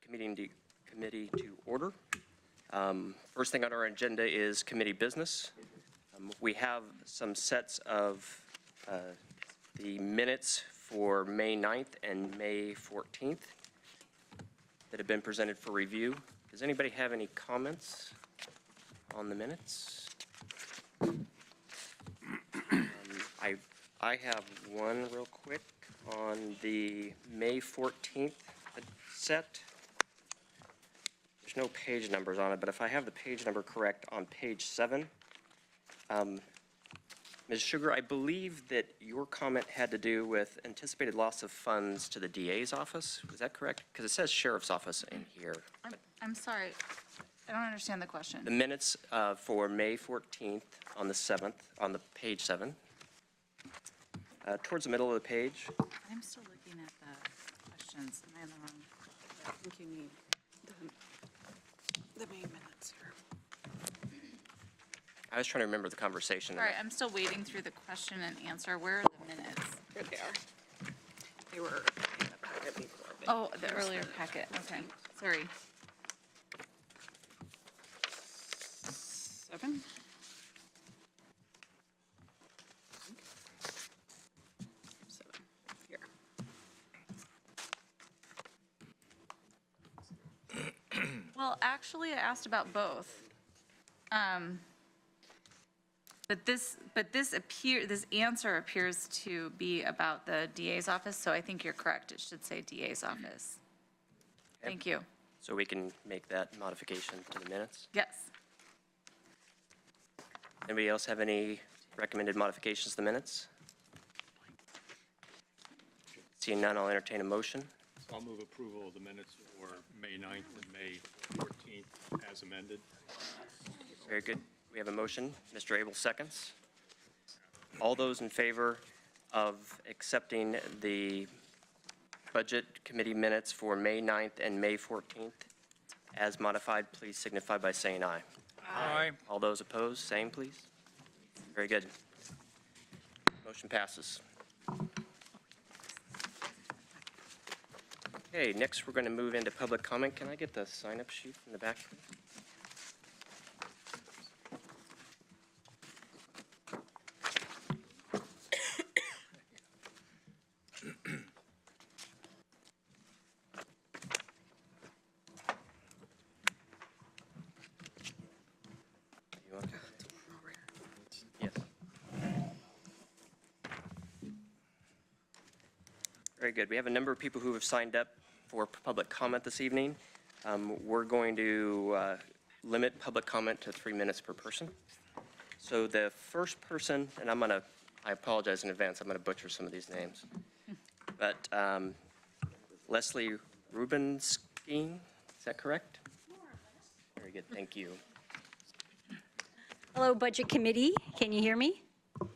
committee to order. First thing on our agenda is committee business. We have some sets of the minutes for May 9th and May 14th that have been presented for review. Does anybody have any comments on the minutes? I have one real quick on the May 14th set. There's no page numbers on it, but if I have the page number correct on page 7, Ms. Sugar, I believe that your comment had to do with anticipated loss of funds to the DA's office. Was that correct? Because it says sheriff's office in here. I'm sorry. I don't understand the question. The minutes for May 14th on the 7th, on the page 7, towards the middle of the page. I'm still looking at the questions. Am I on the wrong? I think you need the main minutes here. I was trying to remember the conversation. Sorry, I'm still wading through the question and answer. Where are the minutes? Here they are. They were in the packet before. Oh, the earlier packet. Okay. Sorry. 7? Here. Well, actually, I asked about both. But this answer appears to be about the DA's office, so I think you're correct. It should say DA's office. Okay. Thank you. So we can make that modification to the minutes. Yes. Anybody else have any recommended modifications to the minutes? Seeing none, I'll entertain a motion. I'll move approval of the minutes for May 9th and May 14th as amended. Very good. We have a motion. Mr. Abel seconds. All those in favor of accepting the Budget Committee minutes for May 9th and May 14th as modified, please signify by saying aye. Aye. All those opposed, same, please. Very good. Motion passes. Okay, next we're going to move into public comment. Can I get the sign-up sheet in the back? Yes. Very good. We have a number of people who have signed up for public comment this evening. We're going to limit public comment to 3 minutes per person. So the first person, and I apologize in advance, I'm going to butcher some of these names. But Leslie Rubenstein, is that correct? Very good, thank you. Hello, Budget Committee. Can you hear me? Yes.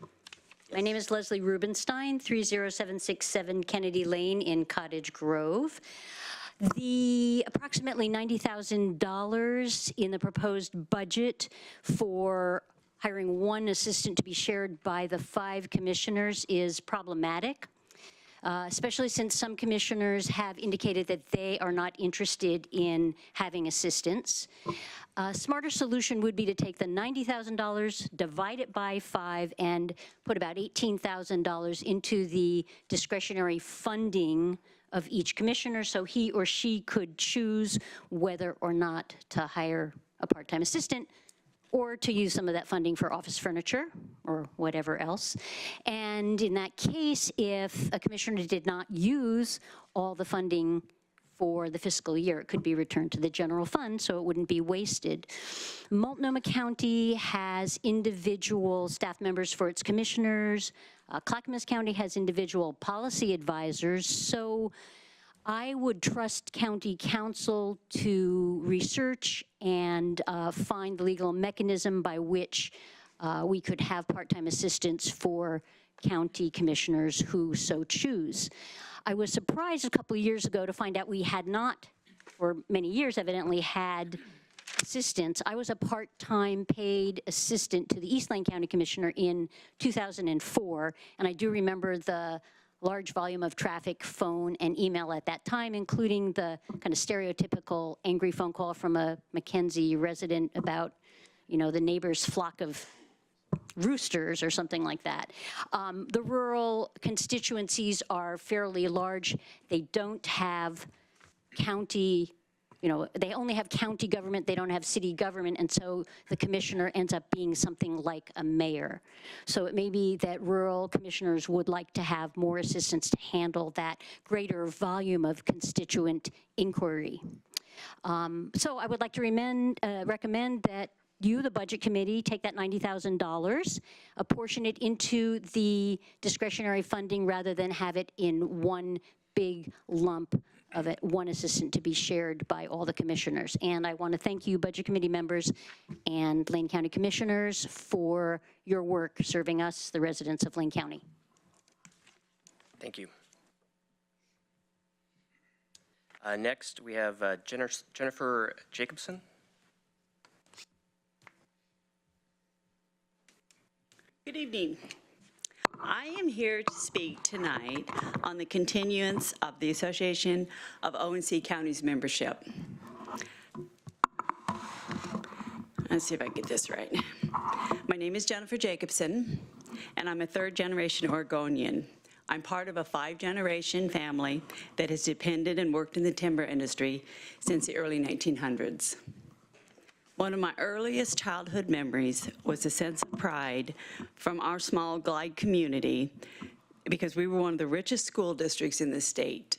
My name is Leslie Rubenstein, 30767 Kennedy Lane in Cottage Grove. The approximately $90,000 in the proposed budget for hiring one assistant to be shared by the 5 commissioners is problematic, especially since some commissioners have indicated that they are not interested in having assistants. A smarter solution would be to take the $90,000, divide it by 5, and put about $18,000 into the discretionary funding of each commissioner so he or she could choose whether or not to hire a part-time assistant or to use some of that funding for office furniture or whatever else. And in that case, if a commissioner did not use all the funding for the fiscal year, it could be returned to the general fund so it wouldn't be wasted. Multnomah County has individual staff members for its commissioners. Clackamas County has individual policy advisors. So I would trust county council to research and find the legal mechanism by which we could have part-time assistants for county commissioners who so choose. I was surprised a couple of years ago to find out we had not, for many years evidently, had assistants. I was a part-time paid assistant to the East Lane County Commissioner in 2004, and I do remember the large volume of traffic, phone, and email at that time, including the kind of stereotypical angry phone call from a Mackenzie resident about, you know, the neighbor's flock of roosters or something like that. The rural constituencies are fairly large. They don't have county, you know, they only have county government, they don't have city government, and so the commissioner ends up being something like a mayor. So it may be that rural commissioners would like to have more assistance to handle that greater volume of constituent inquiry. So I would like to recommend that you, the Budget Committee, take that $90,000, apportion it into the discretionary funding rather than have it in one big lump of it, one assistant to be shared by all the commissioners. And I want to thank you, Budget Committee members and Lane County Commissioners, for your work serving us, the residents of Lane County. Thank you. Next, we have Jennifer Jacobson. Good evening. I am here to speak tonight on the continuance of the Association of ONC Counties membership. Let's see if I get this right. My name is Jennifer Jacobson, and I'm a third-generation Oregonian. I'm part of a 5-generation family that has depended and worked in the timber industry since the early 1900s. One of my earliest childhood memories was a sense of pride from our small Glide community because we were one of the richest school districts in the state.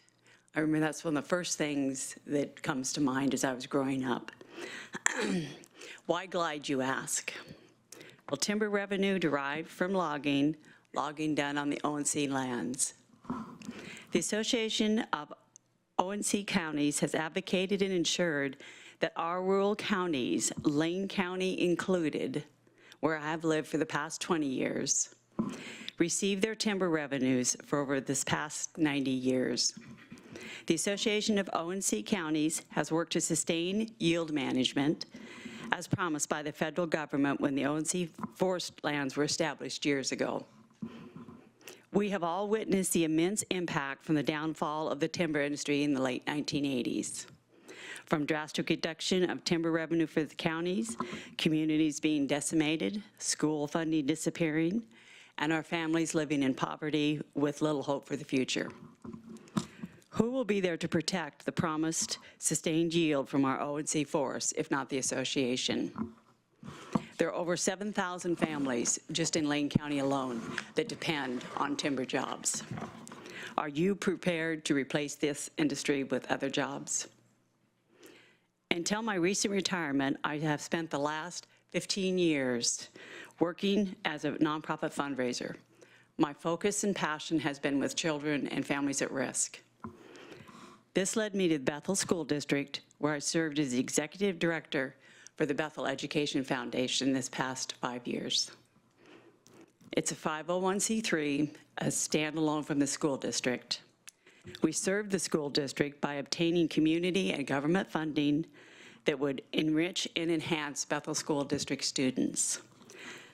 I remember that's one of the first things that comes to mind as I was growing up. Why Glide, you ask? Well, timber revenue derived from logging done on the ONC lands. The Association of ONC Counties has advocated and ensured that our rural counties, Lane County included, where I have lived for the past 20 years, receive their timber revenues for over this past 90 years. The Association of ONC Counties has worked to sustain yield management as promised by the federal government when the ONC forest lands were established years ago. We have all witnessed the immense impact from the downfall of the timber industry in the late 1980s. From drastic reduction of timber revenue for the counties, communities being decimated, school funding disappearing, and our families living in poverty with little hope for the future. Who will be there to protect the promised sustained yield from our ONC forests, if not the association? There are over 7,000 families just in Lane County alone that depend on timber jobs. Are you prepared to replace this industry with other jobs? Until my recent retirement, I have spent the last 15 years working as a nonprofit fundraiser. My focus and passion has been with children and families at risk. This led me to the Bethel School District, where I served as the executive director for the Bethel Education Foundation this past 5 years. It's a 501c3, a standalone from the school district. We served the school district by obtaining community and government funding that would enrich and enhance Bethel School District students.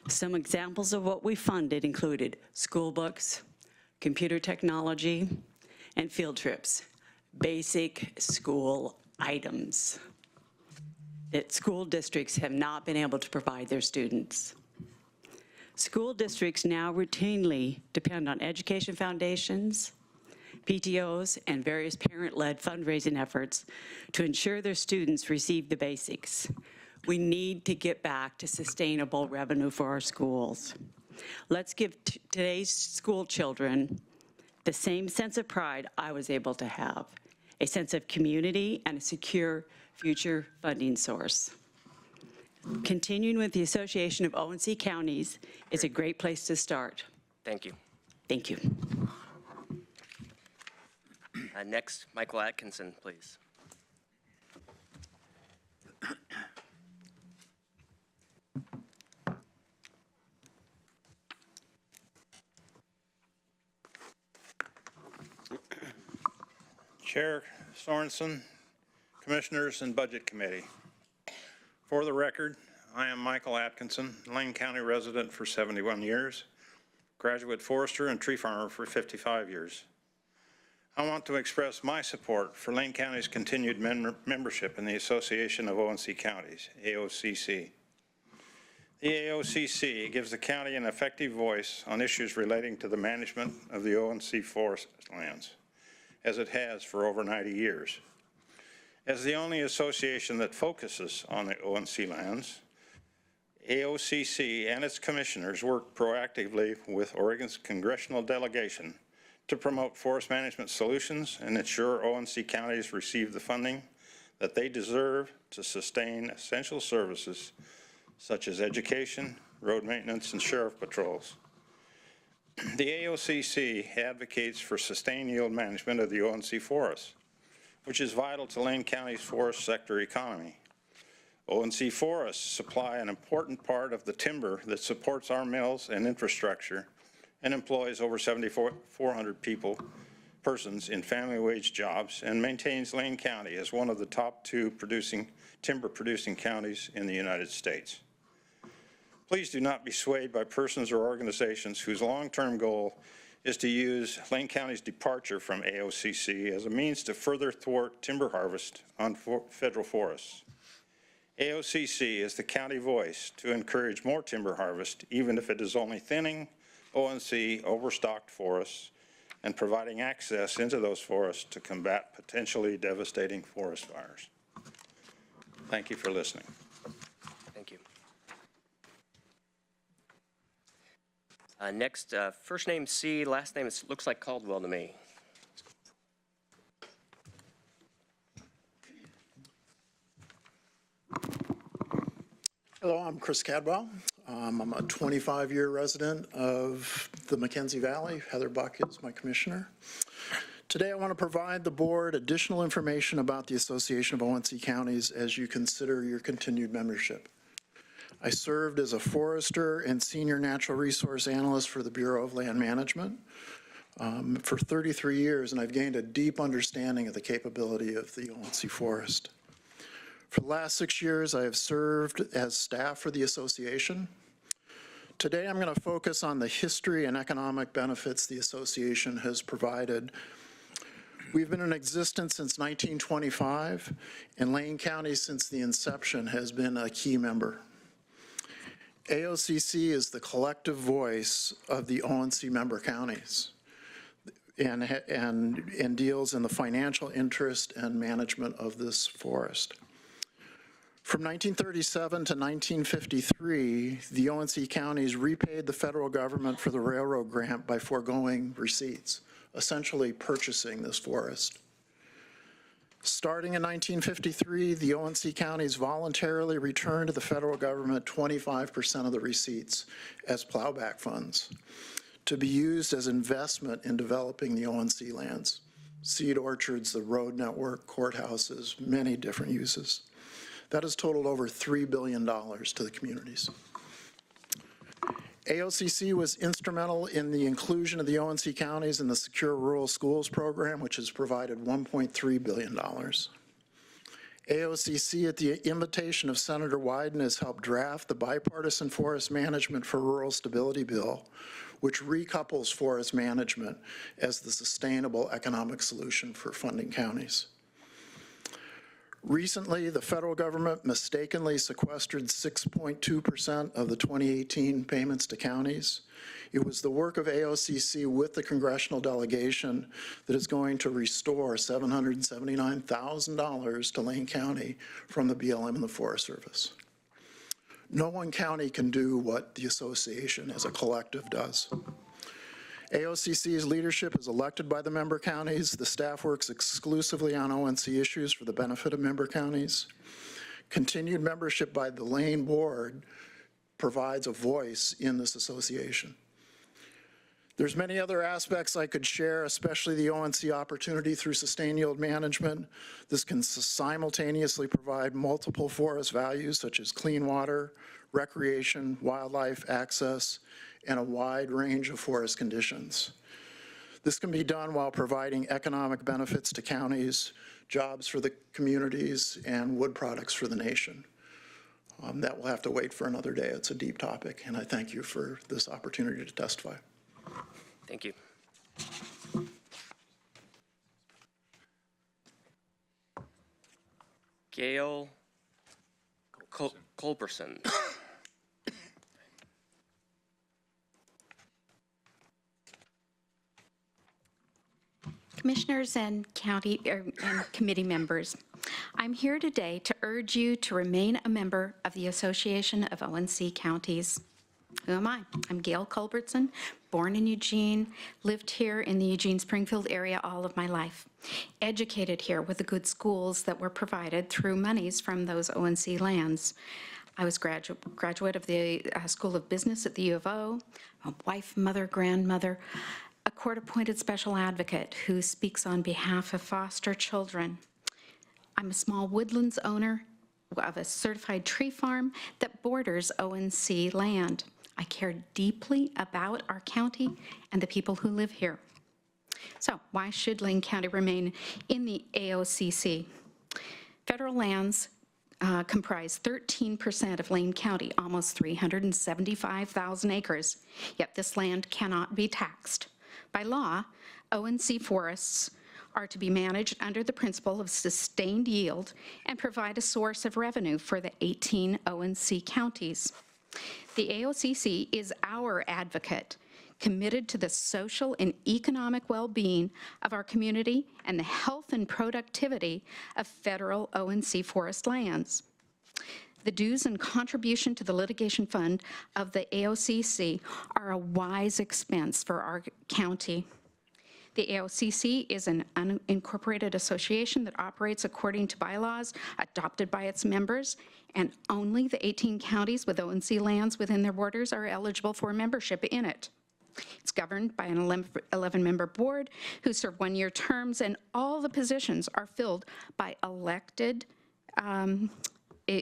Some examples of what we funded included school books, computer technology, and field trips, basic school items that school districts have not been able to provide their students. School districts now routinely depend on education foundations, PTOs, and various parent-led fundraising efforts to ensure their students receive the basics. We need to get back to sustainable revenue for our schools. Let's give today's school children the same sense of pride I was able to have, a sense of community and a secure future funding source. Continuing with the Association of ONC Counties is a great place to start. Thank you. Thank you. Next, Michael Atkinson, please. Chair Sorensen, Commissioners, and Budget Committee. For the record, I am Michael Atkinson, Lane County resident for 71 years. graduate forester and tree farmer for 55 years. I want to express my support for Lane County's continued membership in the Association of O&C Counties, AOCC. The AOCC gives the county an effective voice on issues relating to the management of the O&C forest lands, as it has for over 90 years. As the only association that focuses on the O&C lands, AOCC and its commissioners work proactively with Oregon's congressional delegation to promote forest management solutions and ensure O&C counties receive the funding that they deserve to sustain essential services such as education, road maintenance, and sheriff patrols. The AOCC advocates for sustained yield management of the O&C forests, which is vital to Lane County's forest sector economy. O&C forests supply an important part of the timber that supports our mills and infrastructure and employs over 7,400 persons in family wage jobs and maintains Lane County as one of the top 2 timber producing counties in the United States. Please do not be swayed by persons or organizations whose long-term goal is to use Lane County's departure from AOCC as a means to further thwart timber harvest on federal forests. AOCC is the county voice to encourage more timber harvest, even if it is only thinning O&C overstocked forests and providing access into those forests to combat potentially devastating forest fires. Thank you for listening. Thank you. Next, first name C, last name looks like Caldwell to me. Hello, I'm Chris Cadwell. I'm a 25-year resident of the Mackenzie Valley. Heather Buck is my commissioner. Today I want to provide the board additional information about the Association of O&C Counties as you consider your continued membership. I served as a forester and senior natural resource analyst for the Bureau of Land Management for 33 years, and I've gained a deep understanding of the capability of the O&C forest. For the last 6 years, I have served as staff for the association. Today, I'm going to focus on the history and economic benefits the association has provided. We've been in existence since 1925, and Lane County, since the inception, has been a key member. AOCC is the collective voice of the O&C member counties and deals in the financial interest and management of this forest. From 1937 to 1953, the O&C counties repaid the federal government for the railroad grant by foregoing receipts, essentially purchasing this forest. Starting in 1953, the O&C counties voluntarily returned to the federal government 25% of the receipts as plowback funds to be used as investment in developing the O&C lands, seed orchards, the road network, courthouses, many different uses. That has totaled over $3 billion to the communities. AOCC was instrumental in the inclusion of the O&C counties in the Secure Rural Schools program, which has provided $1.3 billion. AOCC, at the invitation of Senator Wyden, has helped draft the Bipartisan Forest Management for Rural Stability Bill, which recouples forest management as the sustainable economic solution for funding counties. Recently, the federal government mistakenly sequestered 6.2% of the 2018 payments to counties. It was the work of AOCC with the congressional delegation that is going to restore $779,000 to Lane County from the BLM and the Forest Service. No one county can do what the association as a collective does. AOCC's leadership is elected by the member counties. The staff works exclusively on O&C issues for the benefit of member counties. Continued membership by the Lane Board provides a voice in this association. There's many other aspects I could share, especially the O&C opportunity through sustained yield management. This can simultaneously provide multiple forest values such as clean water, recreation, wildlife access, and a wide range of forest conditions. This can be done while providing economic benefits to counties, jobs for the communities, and wood products for the nation. That will have to wait for another day. It's a deep topic, and I thank you for this opportunity to testify. Thank you. Gail Culberson. Commissioners and and committee members, I'm here today to urge you to remain a member of the Association of ONC Counties. Who am I? I'm Gail Culbertson, born in Eugene, lived here in the Eugene-Springfield area all of my life, educated here with the good schools that were provided through monies from those ONC lands. I was graduate of the School of Business at the U of O, a wife, mother, grandmother, a court-appointed special advocate who speaks on behalf of foster children. I'm a small woodlands owner of a certified tree farm that borders ONC land. I care deeply about our county and the people who live here. So why should Lane County remain in the AOCC? Federal lands comprise 13% of Lane County, almost 375,000 acres, yet this land cannot be taxed. By law, ONC forests are to be managed under the principle of sustained yield and provide a source of revenue for the 18 ONC counties. The AOCC is our advocate, committed to the social and economic well-being of our community and the health and productivity of federal ONC forest lands. The dues and contribution to the litigation fund of the AOCC are a wise expense for our county. The AOCC is an unincorporated association that operates according to bylaws adopted by its members, and only the 18 counties with ONC lands within their borders are eligible for membership in it. It's governed by an 11-member board who serve one-year terms, and all the positions are filled by elected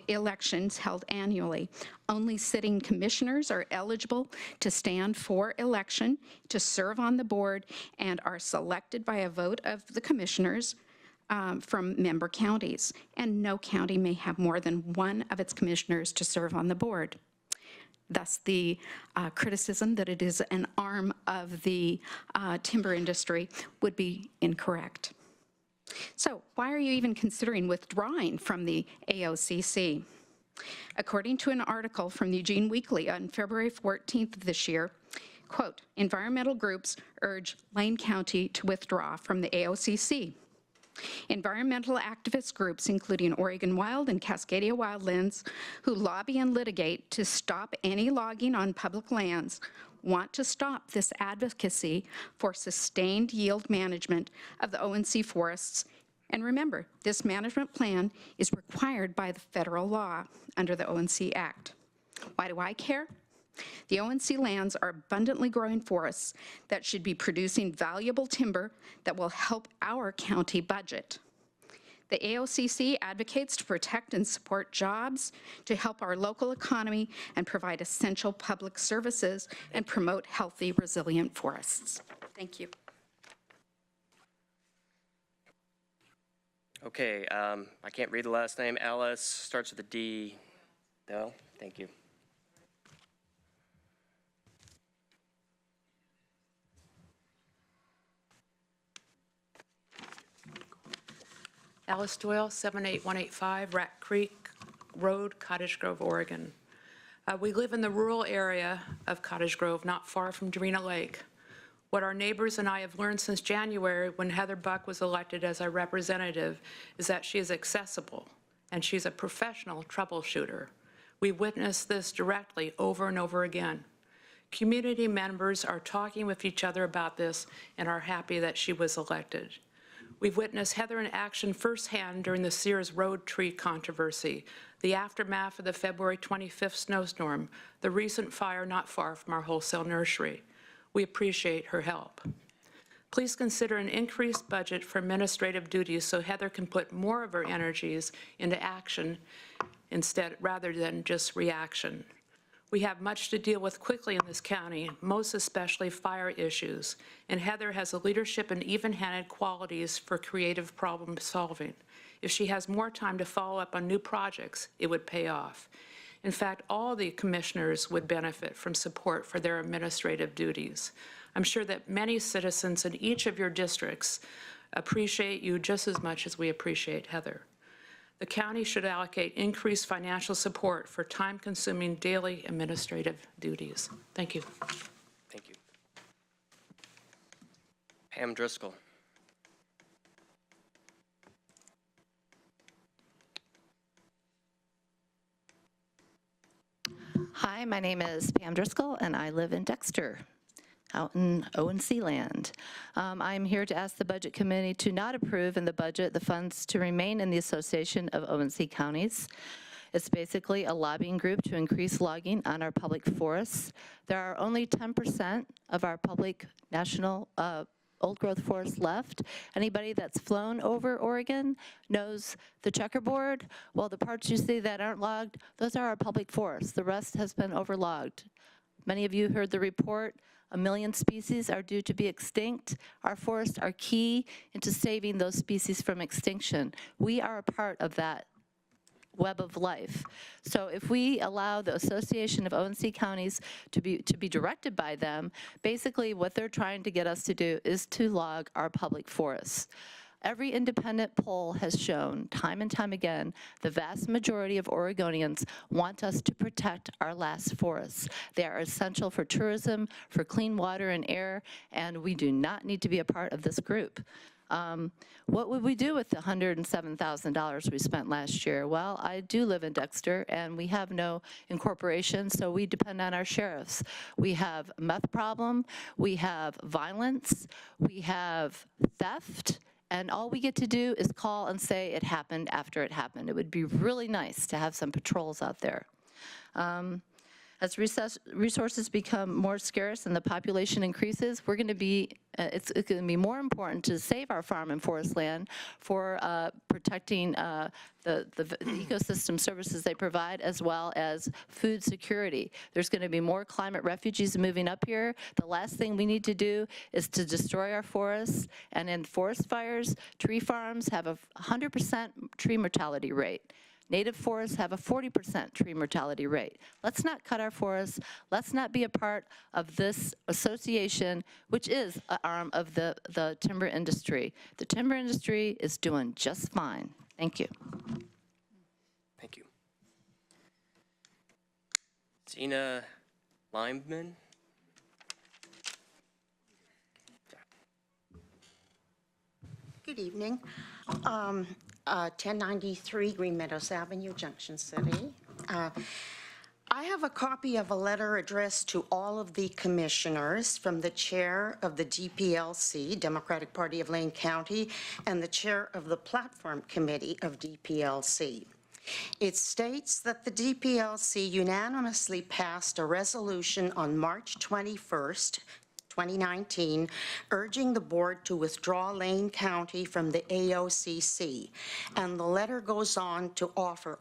elections held annually. Only sitting commissioners are eligible to stand for election to serve on the board and are selected by a vote of the commissioners from member counties. And no county may have more than one of its commissioners to serve on the board. Thus, the criticism that it is an arm of the timber industry would be incorrect. So why are you even considering withdrawing from the AOCC? According to an article from the Eugene Weekly on February 14th of this year, quote, environmental groups urge Lane County to withdraw from the AOCC. Environmental activist groups, including Oregon Wild and Cascadia Wildlands, who lobby and litigate to stop any logging on public lands, want to stop this advocacy for sustained yield management of the ONC forests. And remember, this management plan is required by the federal law under the ONC Act. Why do I care? The ONC lands are abundantly growing forests that should be producing valuable timber that will help our county budget. The AOCC advocates to protect and support jobs, to help our local economy, and provide essential public services and promote healthy, resilient forests. Thank you. Okay, I can't read the last name. Alice starts with a D. No, thank you. Alice Doyle, 78185 Rat Creek Road, Cottage Grove, Oregon. We live in the rural area of Cottage Grove, not far from Drina Lake. What our neighbors and I have learned since January, when Heather Buck was elected as our representative, is that she is accessible and she's a professional troubleshooter. We witnessed this directly over and over again. Community members are talking with each other about this and are happy that she was elected. We've witnessed Heather in action firsthand during the Sears Road tree controversy, the aftermath of the February 25th snowstorm, the recent fire not far from our wholesale nursery. We appreciate her help. Please consider an increased budget for administrative duties so Heather can put more of her energies into action rather than just reaction. We have much to deal with quickly in this county, most especially fire issues, and Heather has the leadership and even-handed qualities for creative problem solving. If she has more time to follow up on new projects, it would pay off. In fact, all the commissioners would benefit from support for their administrative duties. I'm sure that many citizens in each of your districts appreciate you just as much as we appreciate Heather. The county should allocate increased financial support for time-consuming daily administrative duties. Thank you. Thank you. Pam Driscoll. Hi, my name is Pam Driscoll, and I live in Dexter, out in ONC land. I'm here to ask the Budget Committee to not approve in the budget the funds to remain in the Association of ONC Counties. It's basically a lobbying group to increase logging on our public forests. There are only 10% of our public national old-growth forest left. Anybody that's flown over Oregon knows the checkerboard. Well, the parts you see that aren't logged, those are our public forests. The rest has been overlogged. Many of you heard the report. 1 million species are due to be extinct. Our forests are key into saving those species from extinction. We are a part of that web of life. So if we allow the Association of ONC Counties to be directed by them, basically what they're trying to get us to do is to log our public forests. Every independent poll has shown, time and time again, the vast majority of Oregonians want us to protect our last forests. They are essential for tourism, for clean water and air, and we do not need to be a part of this group. What would we do with the $107,000 we spent last year? Well, I do live in Dexter, and we have no incorporation, so we depend on our sheriffs. We have a meth problem, we have violence, we have theft, and all we get to do is call and say it happened after it happened. It would be really nice to have some patrols out there. As resources become more scarce and the population increases, we're going to be, it's going to be more important to save our farm and forest land for protecting the ecosystem services they provide, as well as food security. There's going to be more climate refugees moving up here. The last thing we need to do is to destroy our forests, and in forest fires, tree farms have a 100% tree mortality rate. Native forests have a 40% tree mortality rate. Let's not cut our forests. Let's not be a part of this association, which is an arm of the timber industry. The timber industry is doing just fine. Thank you. Thank you. Zena Lineman. Good evening. 1093 Green Meadows Avenue, Junction City. I have a copy of a letter addressed to all of the commissioners from the chair of the DPLC, Democratic Party of Lane County, and the chair of the Platform Committee of DPLC. It states that the DPLC unanimously passed a resolution on March 21st, 2019, urging the board to withdraw Lane County from the AOCC. And the letter goes on to offer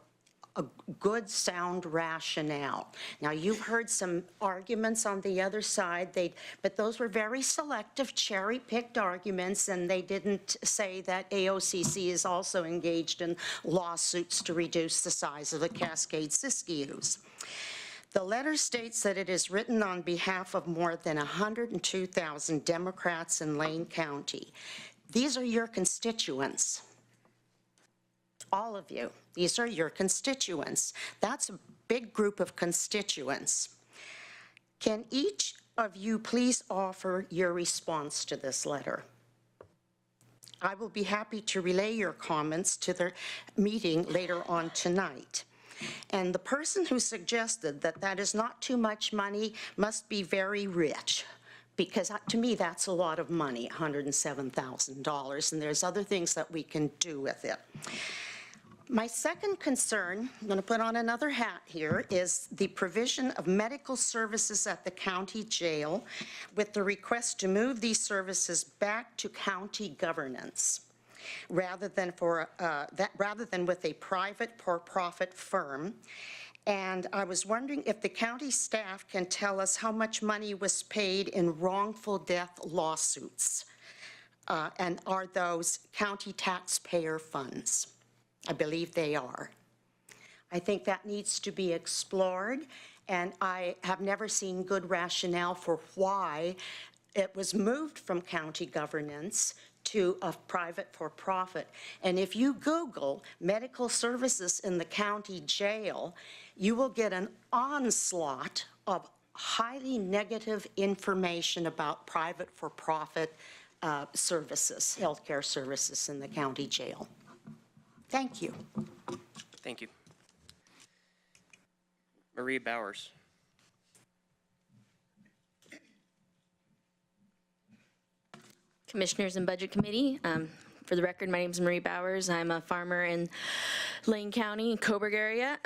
a good, sound rationale. Now, you've heard some arguments on the other side, but those were very selective, cherry-picked arguments, and they didn't say that AOCC is also engaged in lawsuits to reduce the size of the Cascade Siskiyous. The letter states that it is written on behalf of more than 102,000 Democrats in Lane County. These are your constituents. All of you. These are your constituents. That's a big group of constituents. Can each of you please offer your response to this letter? I will be happy to relay your comments to the meeting later on tonight. And the person who suggested that that is not too much money must be very rich, because to me that's a lot of money, $107,000, and there's other things that we can do with it. My second concern, I'm going to put on another hat here, is the provision of medical services at the county jail, with the request to move these services back to county governance, rather than with a private for-profit firm. And I was wondering if the county staff can tell us how much money was paid in wrongful death lawsuits, and are those county taxpayer funds? I believe they are. I think that needs to be explored, and I have never seen good rationale for why It was moved from county governance to a private for-profit. And if you Google medical services in the county jail, you will get an onslaught of highly negative information about private for-profit services, healthcare services in the county jail. Thank you. Thank you. Marie Bowers. Commissioners and Budget Committee. For the record, my name is Marie Bowers. I'm a farmer in Lane County, Coburg area.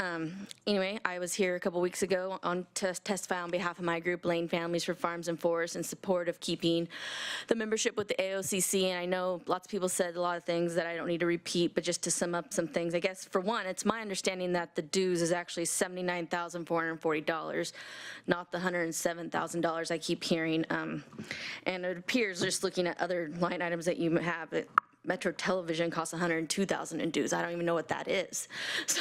Anyway, I was here a couple weeks ago to testify on behalf of my group, Lane Families for Farms and Forests, in support of keeping the membership with the AOCC. And I know lots of people said a lot of things that I don't need to repeat, but just to sum up some things, I guess for one, it's my understanding that the dues is actually $79,440, not the $107,000 I keep hearing. And it appears, just looking at other line items that you have, that Metro Television costs $102,000 in dues. I don't even know what that is. So,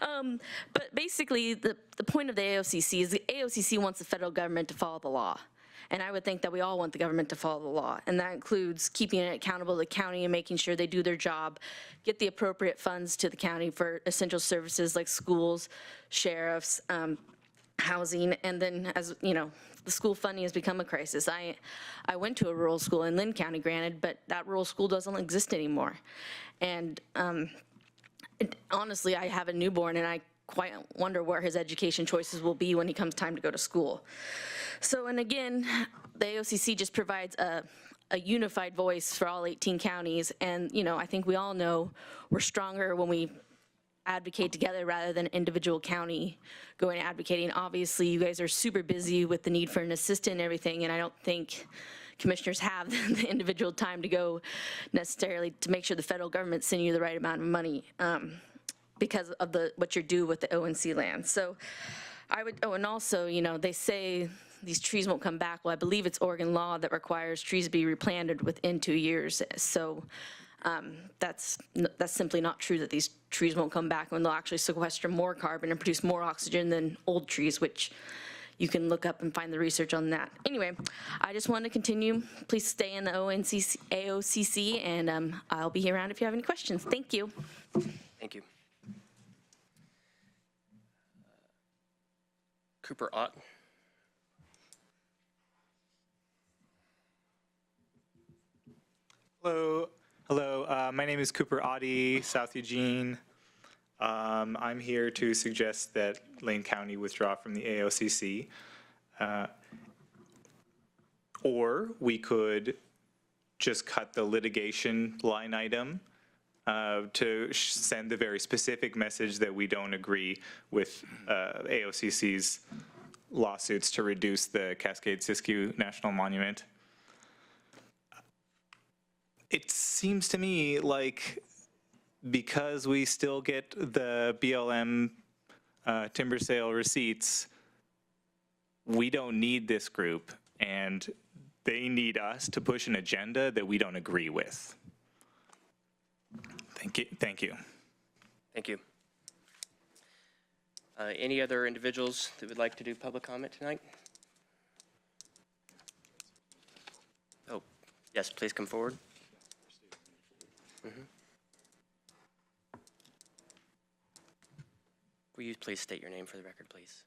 but basically, the point of the AOCC is the AOCC wants the federal government to follow the law. And I would think that we all want the government to follow the law. And that includes keeping it accountable to the county and making sure they do their job, get the appropriate funds to the county for essential services like schools, sheriffs, housing, and then, as you know, the school funding has become a crisis. I went to a rural school in Lynn County, granted, but that rural school doesn't exist anymore. And honestly, I have a newborn, and I quite wonder where his education choices will be when he comes time to go to school. So, and again, the AOCC just provides a unified voice for all 18 counties, and you know, I think we all know we're stronger when we advocate together rather than individual county going and advocating. Obviously, you guys are super busy with the need for an assistant and everything, and I don't think commissioners have the individual time to go necessarily to make sure the federal government's sending you the right amount of money because of what you're due with the ONC land. So I would, oh, and also, you know, they say these trees won't come back. Well, I believe it's Oregon law that requires trees to be replanted within 2 years. So that's simply not true, that these trees won't come back when they'll actually sequester more carbon and produce more oxygen than old trees, which you can look up and find the research on that. Anyway, I just want to continue. Please stay in the AOCC, and I'll be around if you have any questions. Thank you. Thank you. Cooper Ott. Hello. My name is Cooper Oddie, South Eugene. I'm here to suggest that Lane County withdraw from the AOCC. Or we could just cut the litigation line item to send the very specific message that we don't agree with AOCC's lawsuits to reduce the Cascade-Siskiyou National Monument. It seems to me like because we still get the BLM timber sale receipts, we don't need this group, and they need us to push an agenda that we don't agree with. Thank you. Thank you. Thank you. Any other individuals that would like to do public comment tonight? Oh, yes, please come forward. Will you please state your name for the record, please?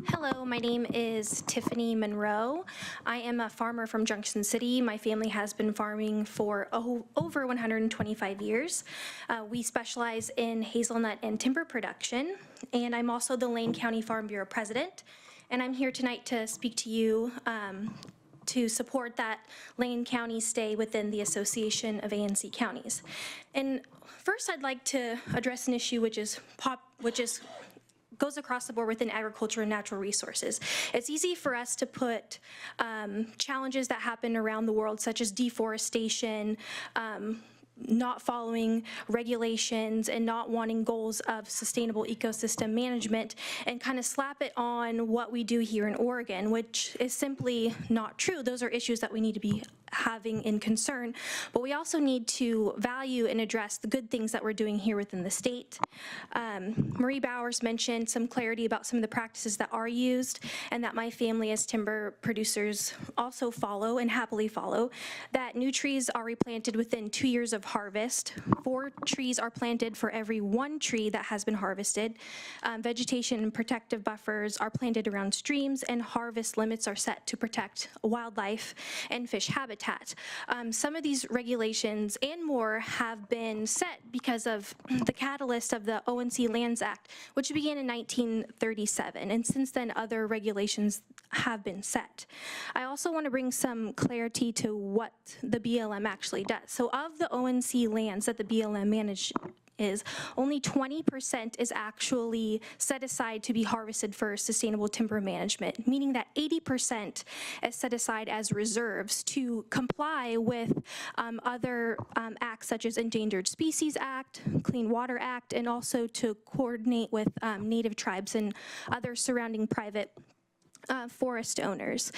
Hello, my name is Tiffany Monroe. I am a farmer from Junction City. My family has been farming for over 125 years. We specialize in hazelnut and timber production, and I'm also the Lane County Farm Bureau president. And I'm here tonight to speak to you to support that Lane County stay within the Association of ANC Counties. And first, I'd like to address an issue which goes across the board within agriculture and natural resources. It's easy for us to put challenges that happen around the world, such as deforestation, not following regulations, and not wanting goals of sustainable ecosystem management, and kind of slap it on what we do here in Oregon, which is simply not true. Those are issues that we need to be having in concern, but we also need to value and address the good things that we're doing here within the state. Marie Bowers mentioned some clarity about some of the practices that are used and that my family as timber producers also follow and happily follow, that new trees are replanted within 2 years of harvest. 4 trees are planted for every 1 tree that has been harvested. Vegetation and protective buffers are planted around streams, and harvest limits are set to protect wildlife and fish habitat. Some of these regulations and more have been set because of the catalyst of the ONC Lands Act, which began in 1937, and since then other regulations have been set. I also want to bring some clarity to what the BLM actually does. So of the ONC lands that the BLM manages, only 20% is actually set aside to be harvested for sustainable timber management, meaning that 80% is set aside as reserves to comply with other acts such as Endangered Species Act, Clean Water Act, and also to coordinate with Native tribes and other surrounding private forest owners.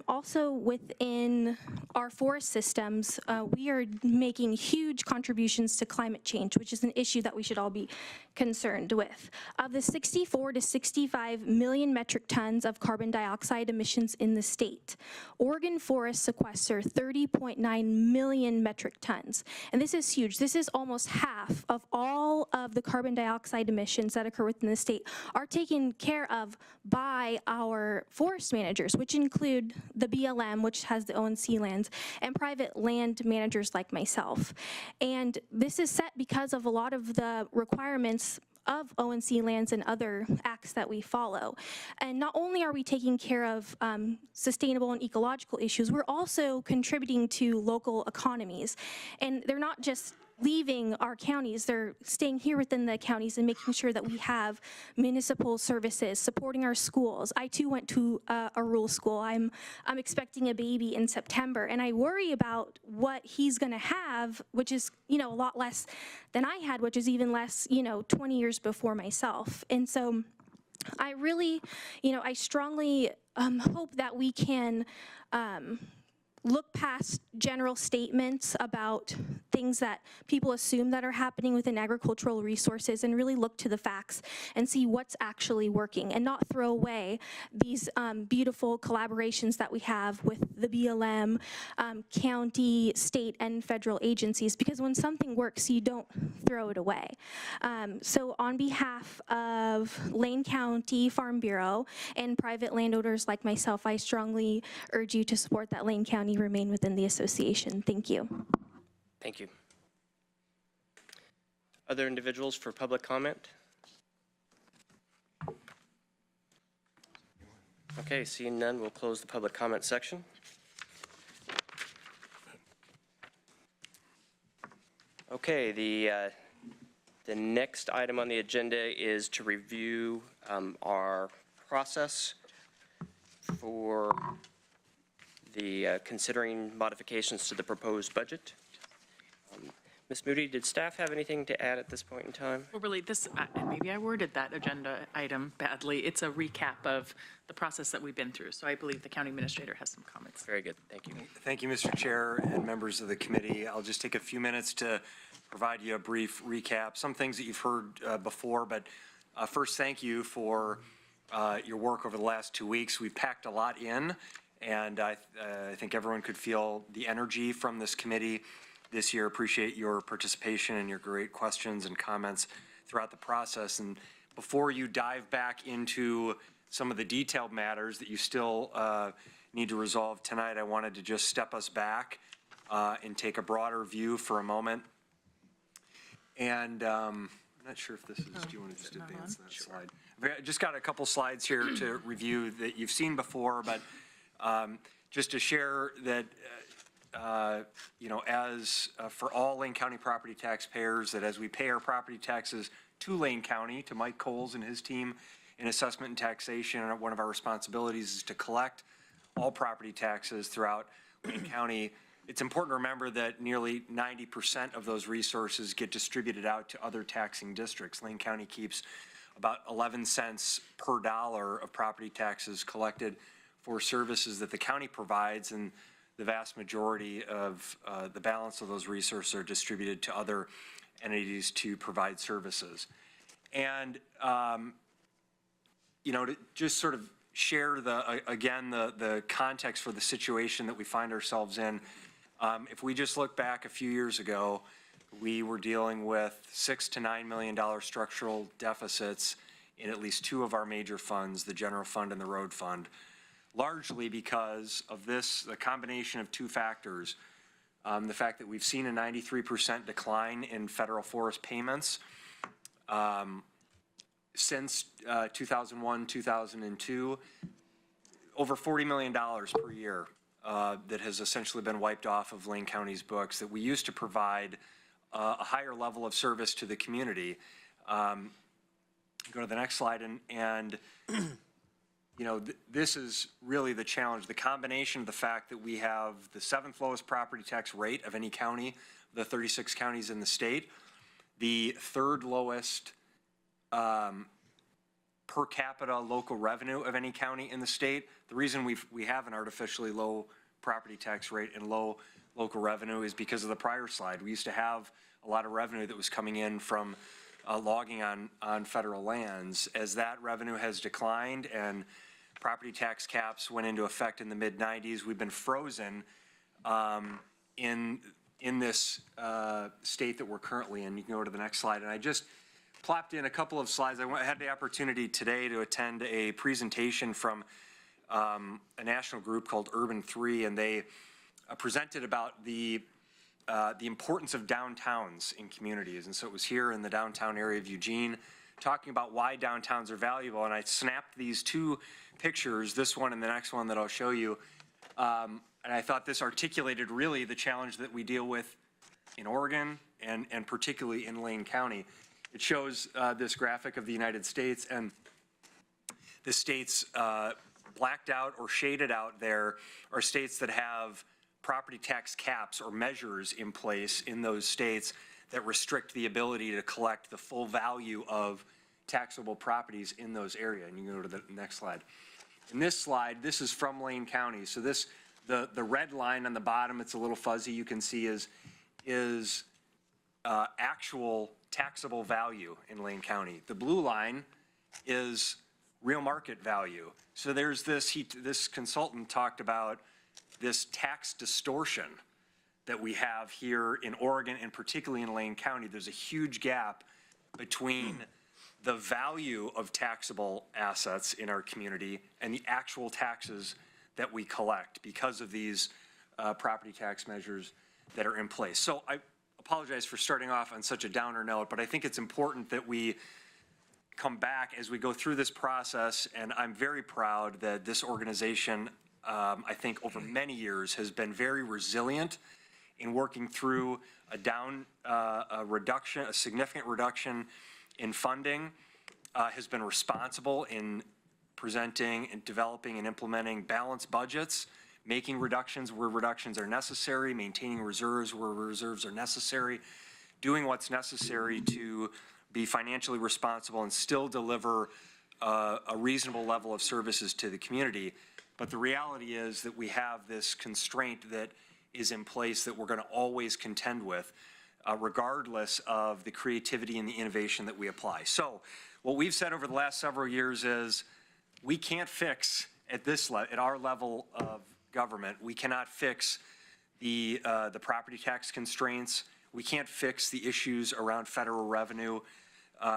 Also within our forest systems, we are making huge contributions to climate change, which is an issue that we should all be concerned with. Of the 64 to 65 million metric tons of carbon dioxide emissions in the state, Oregon forests sequester 30.9 million metric tons. And this is huge. This is almost half of all of the carbon dioxide emissions that occur within the state are taken care of by our forest managers, which include the BLM, which has the ONC lands, and private land managers like myself. And this is set because of a lot of the requirements of ONC lands and other acts that we follow. And not only are we taking care of sustainable and ecological issues, we're also contributing to local economies. And they're not just leaving our counties, they're staying here within the counties and making sure that we have municipal services, supporting our schools. I too went to a rural school. I'm expecting a baby in September, and I worry about what he's gonna have, which is, a lot less than I had, which is even less, 20 years before myself. And so I really, I strongly hope that we can look past general statements about things that people assume that are happening within agricultural resources and really look to the facts and see what's actually working and not throw away these beautiful collaborations that we have with the BLM, county, state, and federal agencies, because when something works, you don't throw it away. So on behalf of Lane County Farm Bureau and private landowners like myself, I strongly urge you to support that Lane County remain within the association. Thank you. Thank you. Other individuals for public comment? Okay, seeing none, we'll close the public comment section. Okay, the next item on the agenda is to review our process for the considering modifications to the proposed budget. Ms. Moody, did staff have anything to add at this point in time? Well, really, maybe I worded that agenda item badly. It's a recap of the process that we've been through. So I believe the county administrator has some comments. Very good, thank you. Thank you, Mr. Chair and members of the committee. I'll just take a few minutes to provide you a brief recap. Some things that you've heard before, but first, thank you for your work over the last 2 weeks. We've packed a lot in, and I think everyone could feel the energy from this committee this year. Appreciate your participation and your great questions and comments throughout the process. And before you dive back into some of the detailed matters that you still need to resolve tonight, I wanted to just step us back and take a broader view for a moment. And I'm not sure if this is, do you want to just advance that slide? I just got a couple slides here to review that you've seen before, but just to share that as for all Lane County property taxpayers, that as we pay our property taxes to Lane County, to Mike Coles and his team in assessment and taxation, and one of our responsibilities is to collect all property taxes throughout Lane County. It's important to remember that nearly 90% of those resources get distributed out to other taxing districts. Lane County keeps about 11 cents per dollar of property taxes collected for services that the county provides, and the vast majority of the balance of those resources are distributed to other entities to provide services. And, you know, to just sort of share the context for the situation that we find ourselves in. If we just look back a few years ago, we were dealing with $6 to $9 million structural deficits in at least two of our major funds, the general fund and the road fund, largely because of the combination of two factors. The fact that we've seen a 93% decline in federal forest payments since 2001, 2002, over $40 million per year that has essentially been wiped off of Lane County's books that we used to provide a higher level of service to the community. Go to the next slide, and you know, this is really the challenge. The combination of the fact that we have the 7th lowest property tax rate of any county, the 36 counties in the state, the 3rd lowest per capita local revenue of any county in the state. The reason we have an artificially low property tax rate and low local revenue is because of the prior slide. We used to have a lot of revenue that was coming in from logging on federal lands. As that revenue has declined and property tax caps went into effect in the mid-90s, we've been frozen in this state that we're currently in. You can go to the next slide. And I just plopped in a couple of slides. I had the opportunity today to attend a presentation from a national group called Urban 3, and they presented about the importance of downtowns in communities. And so it was here in the downtown area of Eugene, talking about why downtowns are valuable. And I snapped these two pictures, this one and the next one that I'll show you. And I thought this articulated really the challenge that we deal with in Oregon and particularly in Lane County. It shows this graphic of the United States, and the states blacked out or shaded out there are states that have property tax caps or measures in place in those states that restrict the ability to collect the full value of taxable properties in those areas. And you can go to the next slide. In this slide, this is from Lane County. So this, the red line on the bottom, it's a little fuzzy, you can see is actual taxable value in Lane County. The blue line is real market value. So there's this consultant talked about this tax distortion that we have here in Oregon and particularly in Lane County. There's a huge gap between the value of taxable assets in our community and the actual taxes that we collect because of these property tax measures that are in place. So I apologize for starting off on such a downer note, but I think it's important that we come back as we go through this process, and I'm very proud that this organization, I think over many years, has been very resilient in working through a significant reduction in funding, has been responsible in presenting and developing and implementing balanced budgets, making reductions where reductions are necessary, maintaining reserves where reserves are necessary, doing what's necessary to be financially responsible and still deliver a reasonable level of services to the community. But the reality is that we have this constraint that is in place that we're going to always contend with, regardless of the creativity and the innovation that we apply. So what we've said over the last several years is we can't fix at our level of government, we cannot fix the property tax constraints. We can't fix the issues around federal revenue.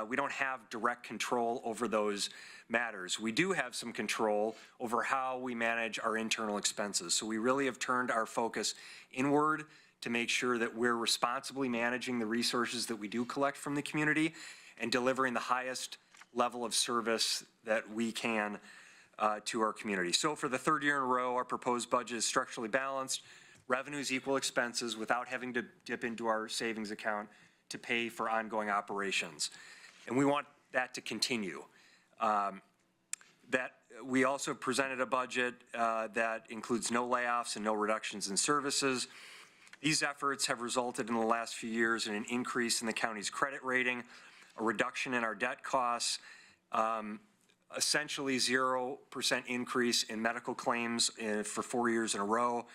We don't have direct control over those matters. We do have some control over how we manage our internal expenses. So we really have turned our focus inward to make sure that we're responsibly managing the resources that we do collect from the community and delivering the highest level of service that we can to our community. So for the third year in a row, our proposed budget is structurally balanced. Revenues equal expenses without having to dip into our savings account to pay for ongoing operations. And we want that to continue. That we also presented a budget that includes no layoffs and no reductions in services. These efforts have resulted in the last few years in an increase in the county's credit rating, a reduction in our debt costs, essentially 0% increase in medical claims for 4 years in a row,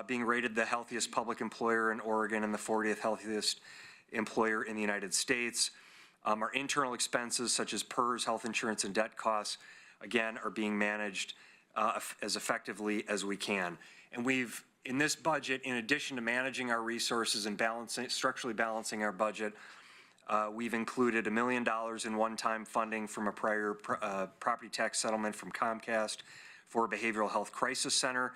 being rated the healthiest public employer in Oregon and the 40th healthiest employer in the United States. Our internal expenses, such as PERS, health insurance, and debt costs, again, are being managed as effectively as we can. And we've, in this budget, in addition to managing our resources and structurally balancing our budget, we've included $1 million in one-time funding from a prior property tax settlement from Comcast for a behavioral health crisis center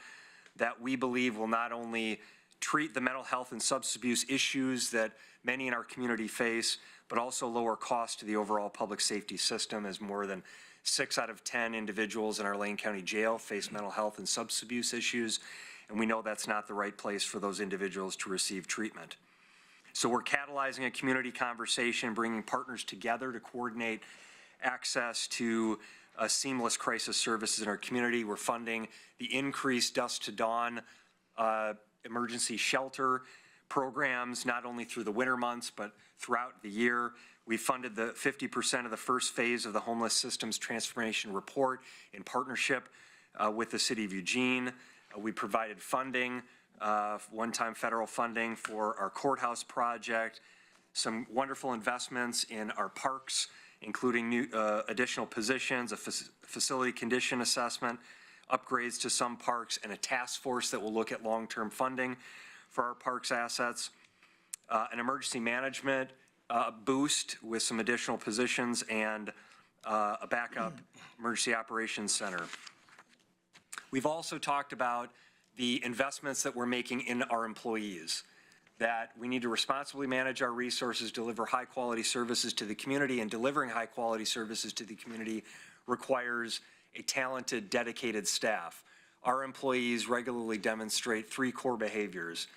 that we believe will not only treat the mental health and substance abuse issues that many in our community face, but also lower costs to the overall public safety system, as more than 6 out of 10 individuals in our Lane County Jail face mental health and substance abuse issues, and we know that's not the right place for those individuals to receive treatment. So we're catalyzing a community conversation, bringing partners together to coordinate access to seamless crisis services in our community. We're funding the increased Dusk to Dawn emergency shelter programs, not only through the winter months, but throughout the year. We funded the 50% of the first phase of the Homeless Systems Transformation Report in partnership with the City of Eugene. We provided funding, one-time federal funding for our courthouse project, some wonderful investments in our parks, including new additional positions, a facility condition assessment, upgrades to some parks, and a task force that will look at long-term funding for our parks assets, an emergency management boost with some additional positions, and a backup emergency operations center. We've also talked about the investments that we're making in our employees, that we need to responsibly manage our resources, deliver high-quality services to the community, and delivering high-quality services to the community requires a talented, dedicated staff. Our employees regularly demonstrate 3 core behaviors: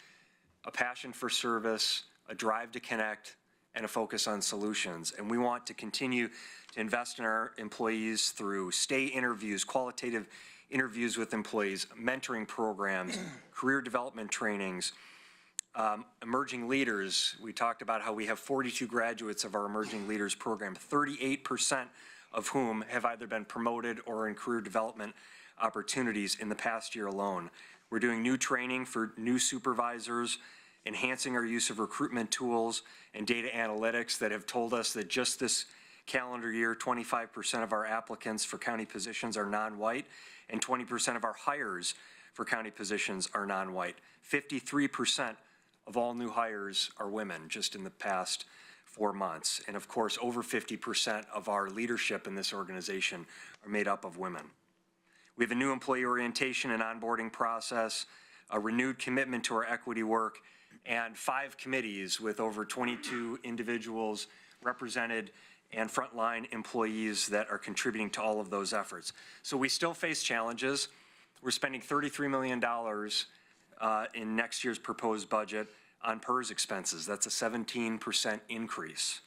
a passion for service, a drive to connect, and a focus on solutions. And we want to continue to invest in our employees through stay interviews, qualitative interviews with employees, mentoring programs, career development trainings, emerging leaders. We talked about how we have 42 graduates of our Emerging Leaders program, 38% of whom have either been promoted or in career development opportunities in the past year alone. We're doing new training for new supervisors, enhancing our use of recruitment tools and data analytics that have told us that just this calendar year, 25% of our applicants for county positions are non-white, and 20% of our hires for county positions are non-white. 53% of all new hires are women just in the past 4 months. And of course, over 50% of our leadership in this organization are made up of women. We have a new employee orientation and onboarding process, a renewed commitment to our equity work, and 5 committees with over 22 individuals represented and frontline employees that are contributing to all of those efforts. So we still face challenges. We're spending $33 million in next year's proposed budget on PERS expenses. That's a 17% increase.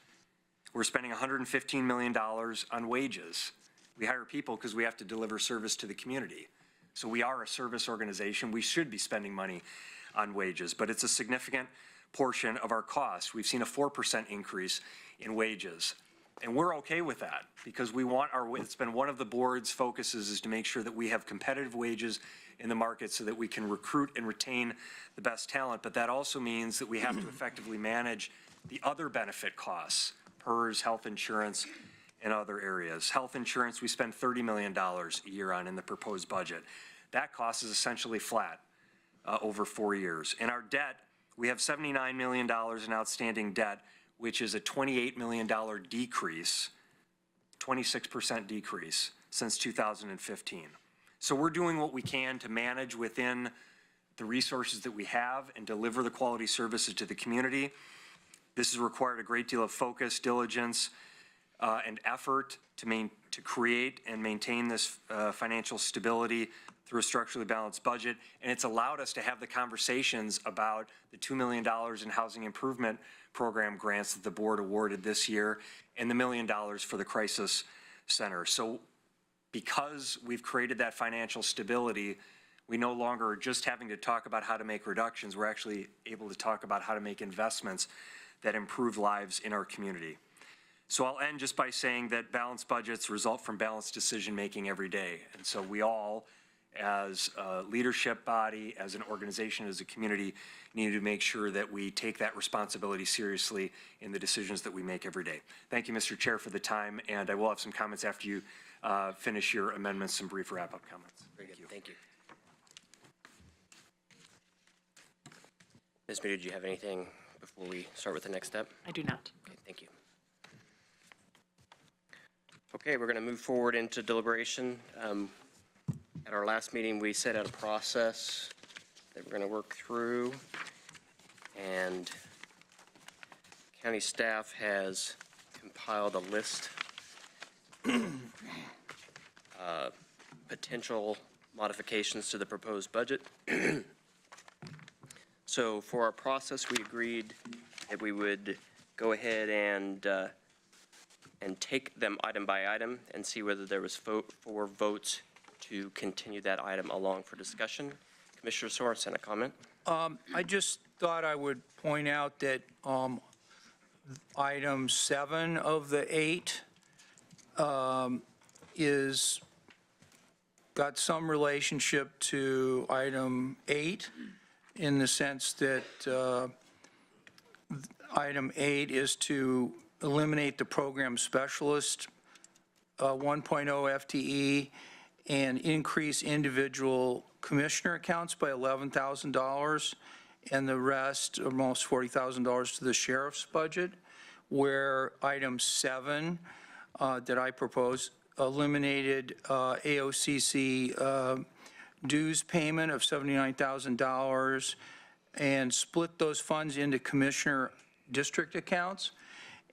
We're spending $115 million on wages. We hire people because we have to deliver service to the community. So we are a service organization. We should be spending money on wages, but it's a significant portion of our costs. We've seen a 4% increase in wages. And we're okay with that because we want it's been one of the board's focuses is to make sure that we have competitive wages in the market so that we can recruit and retain the best talent. But that also means that we have to effectively manage the other benefit costs, PERS, health insurance, and other areas. Health insurance, we spend $30 million a year on in the proposed budget. That cost is essentially flat over 4 years. In our debt, we have $79 million in outstanding debt, which is a $28 million decrease, 26% decrease since 2015. So we're doing what we can to manage within the resources that we have and deliver the quality services to the community. This has required a great deal of focus, diligence, and effort to create and maintain this financial stability through a structurally balanced budget. And it's allowed us to have the conversations about the $2 million in housing improvement program grants that the board awarded this year and the $1 million for the crisis center. So because we've created that financial stability, we no longer are just having to talk about how to make reductions. We're actually able to talk about how to make investments that improve lives in our community. So I'll end just by saying that balanced budgets result from balanced decision-making every day. And so we all as a leadership body, as an organization, as a community, need to make sure that we take that responsibility seriously in the decisions that we make every day. Thank you, Mr. Chair, for the time, and I will have some comments after you finish your amendments, some brief wrap-up comments. Very good, thank you. Ms. Moody, do you have anything before we start with the next step? I do not. Okay, thank you. Okay, we're going to move forward into deliberation. At our last meeting, we set out a process that we're going to work through, and county staff has compiled a list potential modifications to the proposed budget. So for our process, we agreed that we would go ahead and take them item by item and see whether there was 4 votes to continue that item along for discussion. Commissioner Sorensen, a comment? I just thought I would point out that item 7 of the 8 is got some relationship to item 8 in the sense that item 8 is to eliminate the program specialist 1.0 FTE and increase individual commissioner accounts by $11,000 and the rest, almost $40,000, to the sheriff's budget, where item 7 that I proposed eliminated AOCC dues payment of $79,000 and split those funds into commissioner district accounts.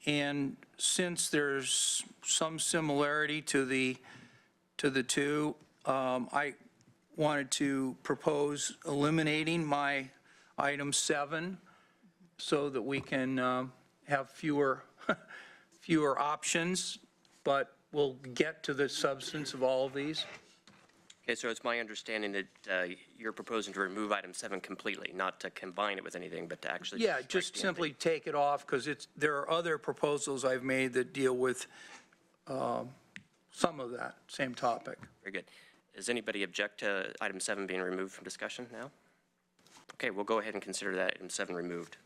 And since there's some similarity to the two, I wanted to propose eliminating my item 7 so that we can have fewer options, but we'll get to the substance of all of these. Okay, so it's my understanding that you're proposing to remove item 7 completely, not to combine it with anything, but to actually. Yeah, just simply take it off, because there are other proposals I've made that deal with some of that same topic. Very good. Does anybody object to item 7 being removed from discussion now? Okay, we'll go ahead and consider that item 7 removed.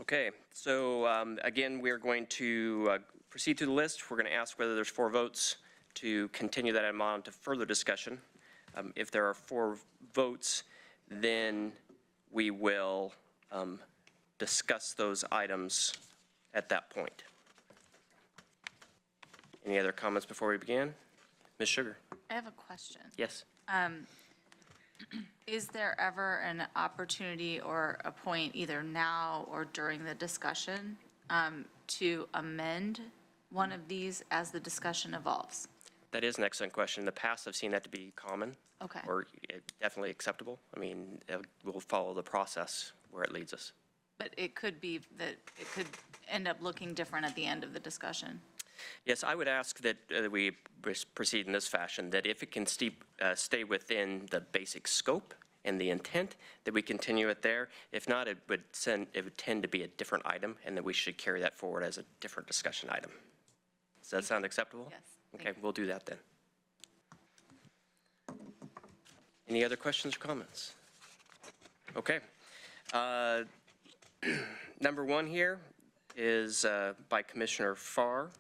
Okay, so again, we're going to proceed through the list. We're going to ask whether there's 4 votes to continue that item on to further discussion. If there are 4 votes, then we will discuss those items at that point. Any other comments before we begin? Ms. Sugar? I have a question. Yes. Is there ever an opportunity or a point, either now or during the discussion, to amend one of these as the discussion evolves? That is an excellent question. In the past, I've seen that to be common. Okay. Or definitely acceptable. I mean, we'll follow the process where it leads us. But it could be that it could end up looking different at the end of the discussion. Yes, I would ask that we proceed in this fashion, that if it can stay within the basic scope and the intent, that we continue it there. If not, it would tend to be a different item, and that we should carry that forward as a different discussion item. Does that sound acceptable? Yes. Okay, we'll do that then. Any other questions or comments? Okay. Number 1 here is by Commissioner Farr.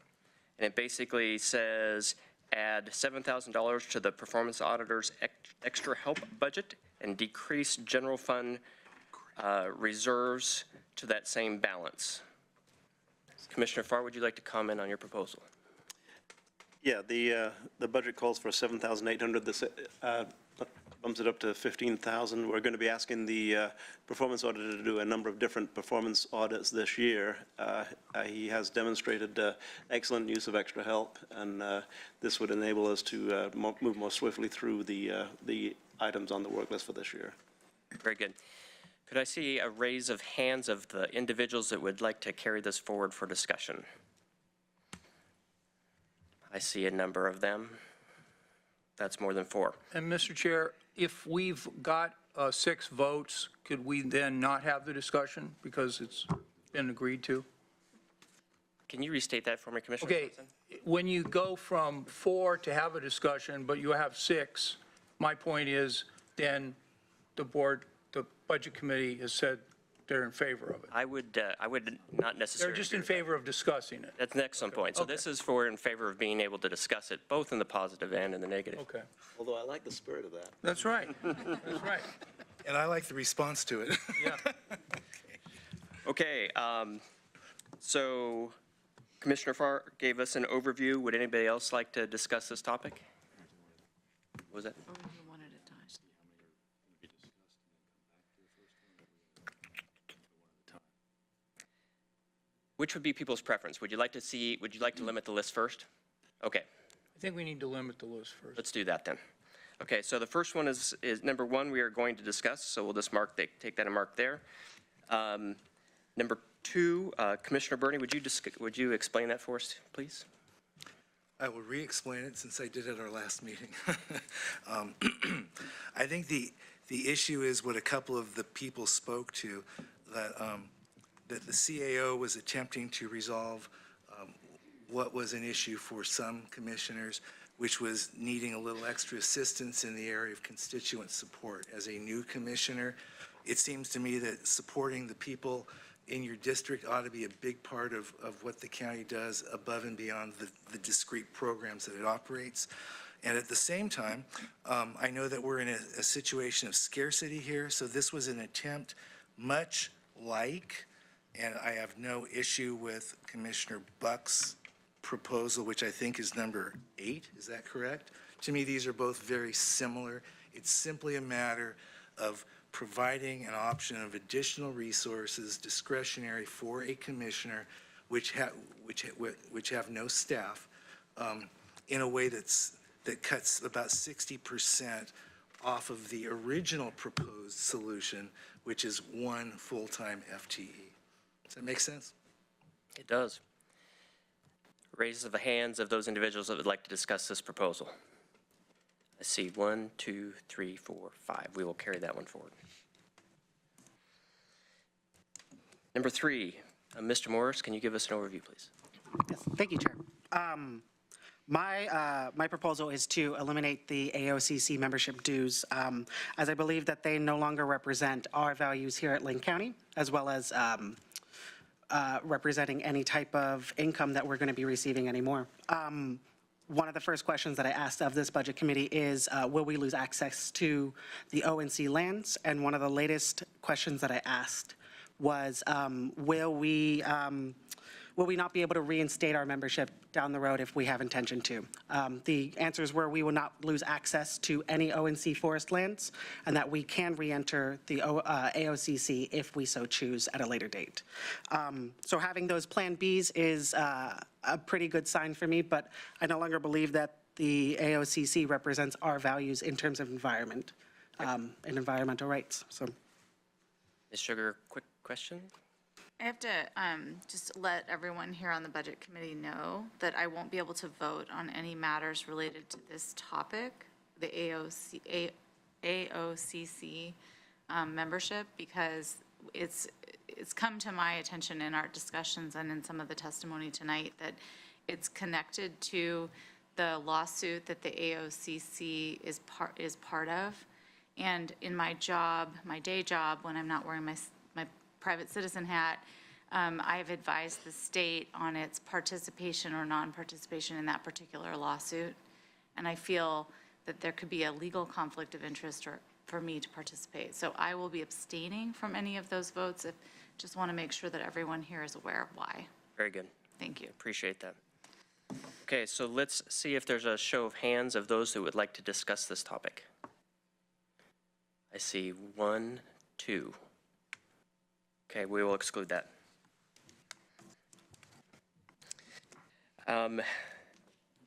And it basically says, add $7,000 to the performance auditor's extra help budget and decrease general fund reserves to that same balance. Commissioner Farr, would you like to comment on your proposal? Yeah, the budget calls for 7,800. This bumps it up to 15,000. We're going to be asking the performance auditor to do a number of different performance audits this year. He has demonstrated excellent use of extra help, and this would enable us to move more swiftly through the items on the work list for this year. Very good. Could I see a raise of hands of the individuals that would like to carry this forward for discussion? I see a number of them. That's more than 4. And Mr. Chair, if we've got 6 votes, could we then not have the discussion because it's been agreed to? Can you restate that for me, Commissioner Okay, Johnson? when you go from 4 to have a discussion, but you have 6, my point is, then the Budget Committee has said they're in favor of it. I would not necessarily. They're just in agree with that. favor of discussing it. That's an excellent point. So this is for in favor of being able to discuss it, both in the positive and in the negative. Okay. Although I like the spirit of that. That's right. That's right. And I like the response to it. Yeah. Okay, so Commissioner Farr gave us an overview. Would anybody else like to discuss this topic? What was that? One at a time. Which would be people's preference? Would you like to limit the list first? Okay, I think we need to limit the list first. let's do that then. Okay, so the first one is number 1 we are going to discuss, so we'll just take that and mark there. Number 2, Commissioner Burney, would you explain that for us, please? I will re-explain it since I did it at our last meeting. I think the issue is what a couple of the people spoke to, that the CAO was attempting to resolve what was an issue for some commissioners, which was needing a little extra assistance in the area of constituent support. As a new commissioner, it seems to me that supporting the people in your district ought to be a big part of what the county does above and beyond the discrete programs that it operates. And at the same time, I know that we're in a situation of scarcity here, so this was an attempt much like, and I have no issue with Commissioner Buck's proposal, which I think is number 8, is that correct? To me, these are both very similar. It's simply a matter of providing an option of additional resources discretionary for a commissioner which have no staff in a way that cuts about 60% off of the original proposed solution, which is 1 full-time FTE. Does that make sense? It does. Raises of the hands of those individuals that would like to discuss this proposal. I see 1, 2, 3, 4, 5. We will carry that one forward. Number 3, Mr. Morris, can you give us an overview, please? Yes, thank you, Chair. My proposal is to eliminate the AOCC membership dues, as I believe that they no longer represent our values here at Lane County, as well as representing any type of income that we're going to be receiving anymore. One of the first questions that I asked of this budget committee is, will we lose access to the ONC lands? And one of the latest questions that I asked was, will we not be able to reinstate our membership down the road if we have intention to? The answers were we will not lose access to any ONC forest lands, and that we can re-enter the AOCC if we so choose at a later date. So having those Plan Bs is a pretty good sign for me, but I no longer believe that the AOCC represents our values in terms of environment and environmental rights. So, Ms. Sugar, quick question? I have to just let everyone here on the Budget Committee know that I won't be able to vote on any matters related to this topic, the AOCC membership, because it's come to my attention in our discussions and in some of the testimony tonight that it's connected to the lawsuit that the AOCC is part of. And in my job, my day job, when I'm not wearing my private citizen hat, I have advised the state on its participation or non-participation in that particular lawsuit. And I feel that there could be a legal conflict of interest for me to participate. So I will be abstaining from any of those votes. Just want to make sure that everyone here is aware of why. Very good. Thank you. Appreciate that. Okay, so let's see if there's a show of hands of those who would like to discuss this topic. I see 1, 2. Okay, we will exclude that.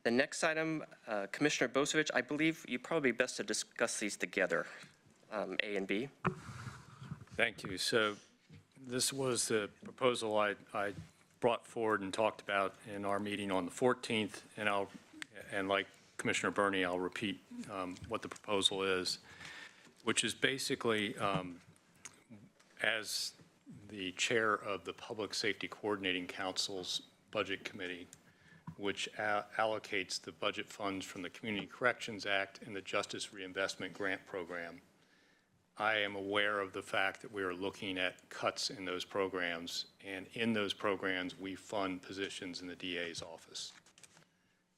The next item, Commissioner Bosevich, I believe you probably best to discuss these together, A and B. Thank you. So this was the proposal I brought forward and talked about in our meeting on the 14th, and like Commissioner Burney, I'll repeat what the proposal is, which is basically, as the chair of the Public Safety Coordinating Council's Budget Committee, which allocates the budget funds from the Community Corrections Act and the Justice Reinvestment Grant Program. I am aware of the fact that we are looking at cuts in those programs, and in those programs, we fund positions in the DA's office.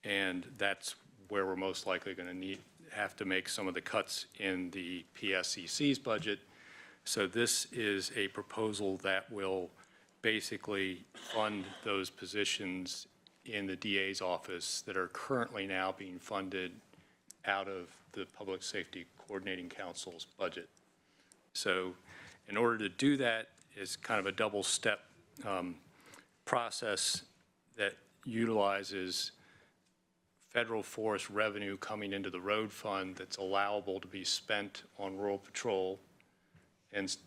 And that's where we're most likely going to have to make some of the cuts in the PSCC's budget. So this is a proposal that will basically fund those positions in the DA's office that are currently now being funded out of the Public Safety Coordinating Council's budget. So in order to do that is kind of a double-step process that utilizes federal forest revenue coming into the road fund that's allowable to be spent on rural patrol and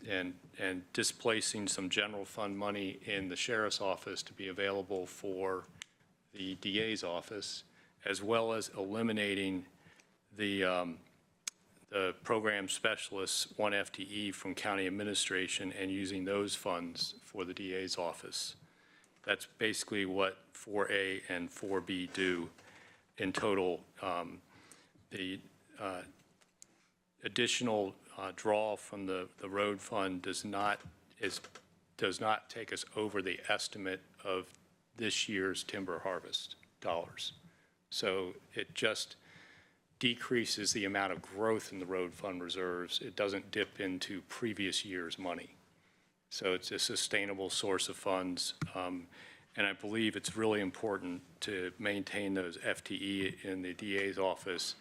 displacing some general fund money in the sheriff's office to be available for the DA's office, as well as eliminating the program specialists, 1 FTE from county administration, and using those funds for the DA's office. That's basically what 4A and 4B do. In total, the additional draw from the road fund does not take us over the estimate of this year's timber harvest dollars. So it just decreases the amount of growth in the road fund reserves. It doesn't dip into previous year's money. So it's a sustainable source of funds. And I believe it's really important to maintain those FTE in the DA's office,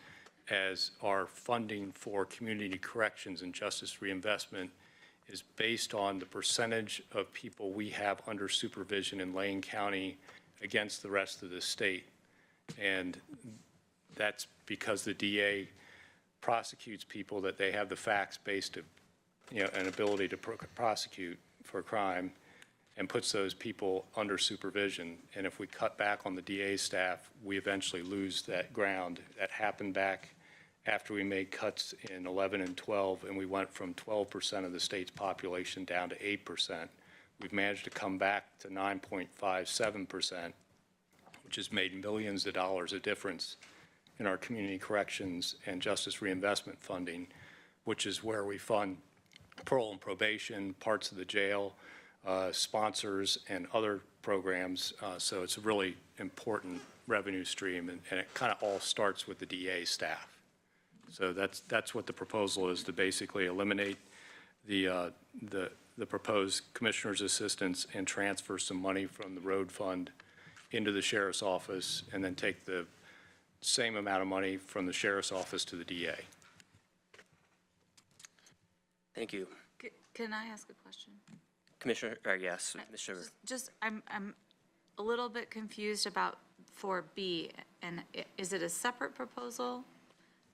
as our funding for community corrections and justice reinvestment is based on the percentage of people we have under supervision in Lane County against the rest of the state. And that's because the DA prosecutes people that they have the facts-based, an ability to prosecute for crime, and puts those people under supervision. And if we cut back on the DA staff, we eventually lose that ground. That happened back after we made cuts in 11 and 12, and we went from 12% of the state's population down to 8%. We've managed to come back to 9.57%, which has made millions of dollars of difference in our community corrections and justice reinvestment funding, which is where we fund parole and probation, parts of the jail, sponsors, and other programs. So it's a really important revenue stream, and it kind of all starts with the DA staff. So that's what the proposal is, to basically eliminate the proposed commissioner's assistance and transfer some money from the road fund into the sheriff's office, and then take the same amount of money from the sheriff's office to the DA. Thank you. Can I ask a question? Commissioner, yes, Mr. Just, I'm a little bit confused about 4B, and is it a separate proposal?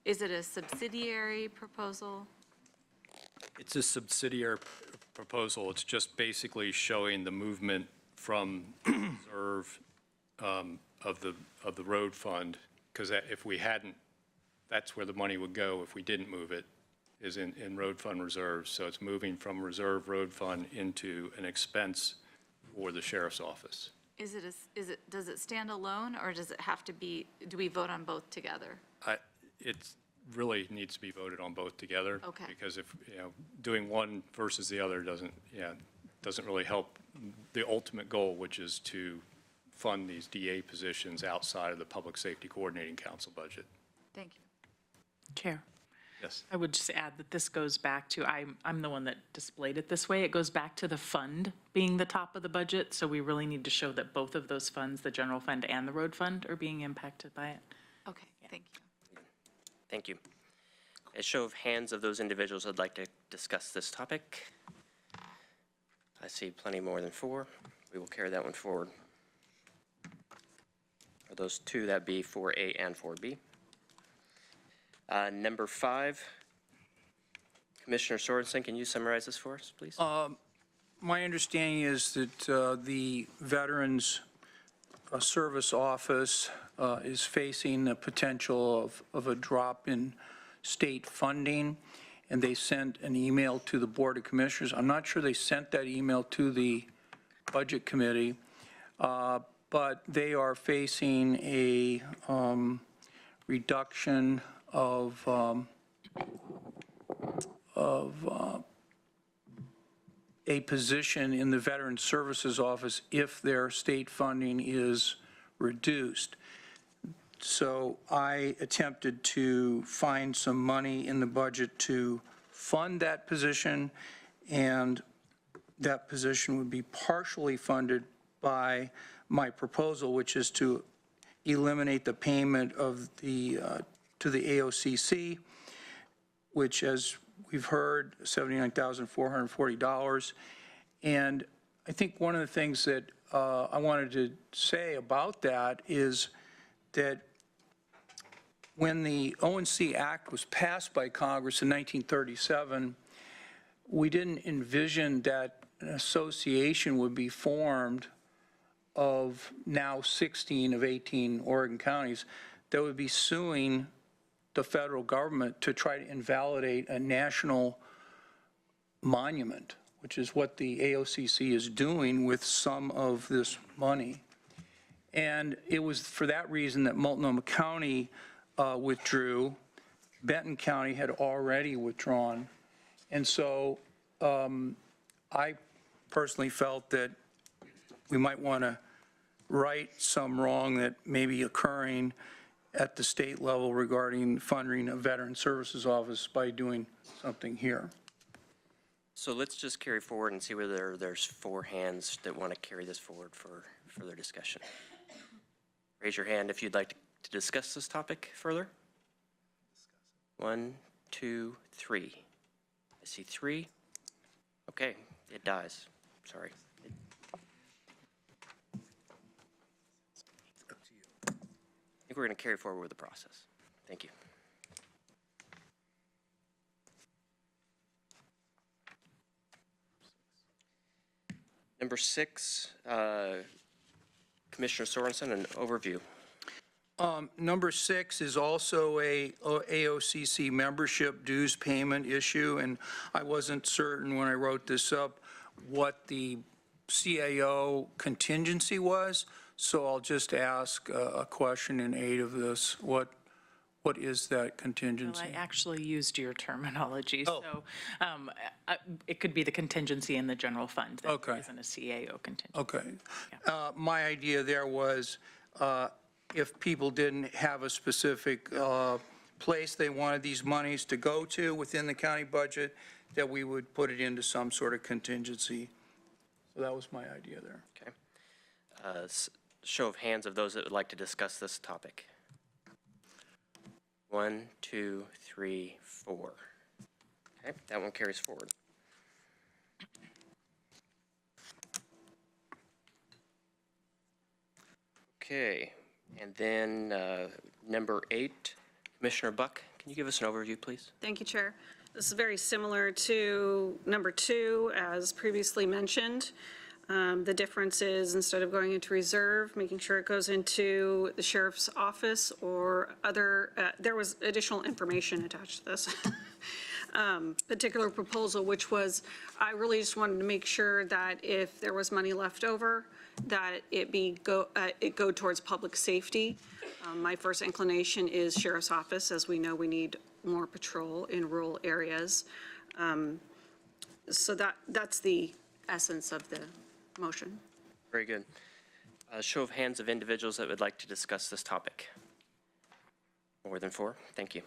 Is it a subsidiary proposal? It's a subsidiary proposal. It's just basically showing the movement from reserve of the road fund, because if we hadn't, that's where the money would go if we didn't move it, is in road fund reserves. So it's moving from reserve road fund into an expense for the sheriff's office. Does it stand alone, or does it have to be, do we vote on both together? It really needs to be voted on both together. Okay. Because if, doing one versus the other doesn't really help the ultimate goal, which is to fund these DA positions outside of the Public Safety Coordinating Council budget. Thank you. Chair. Yes. I would just add that this goes back to, I'm the one that displayed it this way. It goes back to the fund being the top of the budget. So we really need to show that both of those funds, the general fund and the road fund, are being impacted by it. Okay, thank you. Thank you. A show of hands of those individuals who'd like to discuss this topic. I see plenty more than 4. We will carry that one forward. Are those 2, that'd be 4A and 4B. Number 5, Commissioner Sorensen, can you summarize this for us, please? My understanding is that the Veterans Service Office is facing the potential of a drop in state funding, and they sent an email to the Board of Commissioners. I'm not sure they sent that email to the Budget Committee, but they are facing a reduction of a position in the Veteran Services Office if their state funding is reduced. So I attempted to find some money in the budget to fund that position, and that position would be partially funded by my proposal, which is to eliminate the payment of the, to the AOCC, which, as we've heard, $79,440. And I think one of the things that I wanted to say about that is that when the ONC Act was passed by Congress in 1937, we didn't envision that an association would be formed of now 16 of 18 Oregon counties that would be suing the federal government to try to invalidate a national monument, which is what the AOCC is doing with some of this money. And it was for that reason that Multnomah County withdrew. Benton County had already withdrawn. And so I personally felt that we might want to right some wrong that may be occurring at the state level regarding funding a Veteran Services Office by doing something here. So let's just carry forward and see whether there's 4 hands that want to carry this forward for further discussion. Raise your hand if you'd like to discuss this topic further. 1, 2, 3. I see 3. Okay, it dies. Sorry. I think we're going to carry forward with the process. Thank you. Number 6, Commissioner Sorensen, an overview. Number 6 is also a AOCC membership dues payment issue, and I wasn't certain when I wrote this up what the CAO contingency was, so I'll just ask a question in aid of this. What is that contingency? Well, I actually used your terminology, so it could be the contingency in the general fund that isn't a CAO contingency. Okay. My idea there was if people didn't have a specific place they wanted these monies to go to within the county budget, that we would put it into some sort of contingency. So that was my idea there. Okay. Show of hands of those that would like to discuss this topic. 1, 2, 3, 4. Okay, that one carries forward. Okay, and then number 8, Commissioner Buck, can you give us an overview, please? Thank you, Chair. This is very similar to number 2, as previously mentioned. The difference is instead of going into reserve, making sure it goes into the sheriff's office or other, there was additional information attached to this particular proposal, which was, I really just wanted to make sure that if there was money left over, that it go towards public safety. My first inclination is sheriff's office, as we know we need more patrol in rural areas. So that's the essence of the motion. Very good. Show of hands of individuals that would like to discuss this topic. More than 4? Thank you.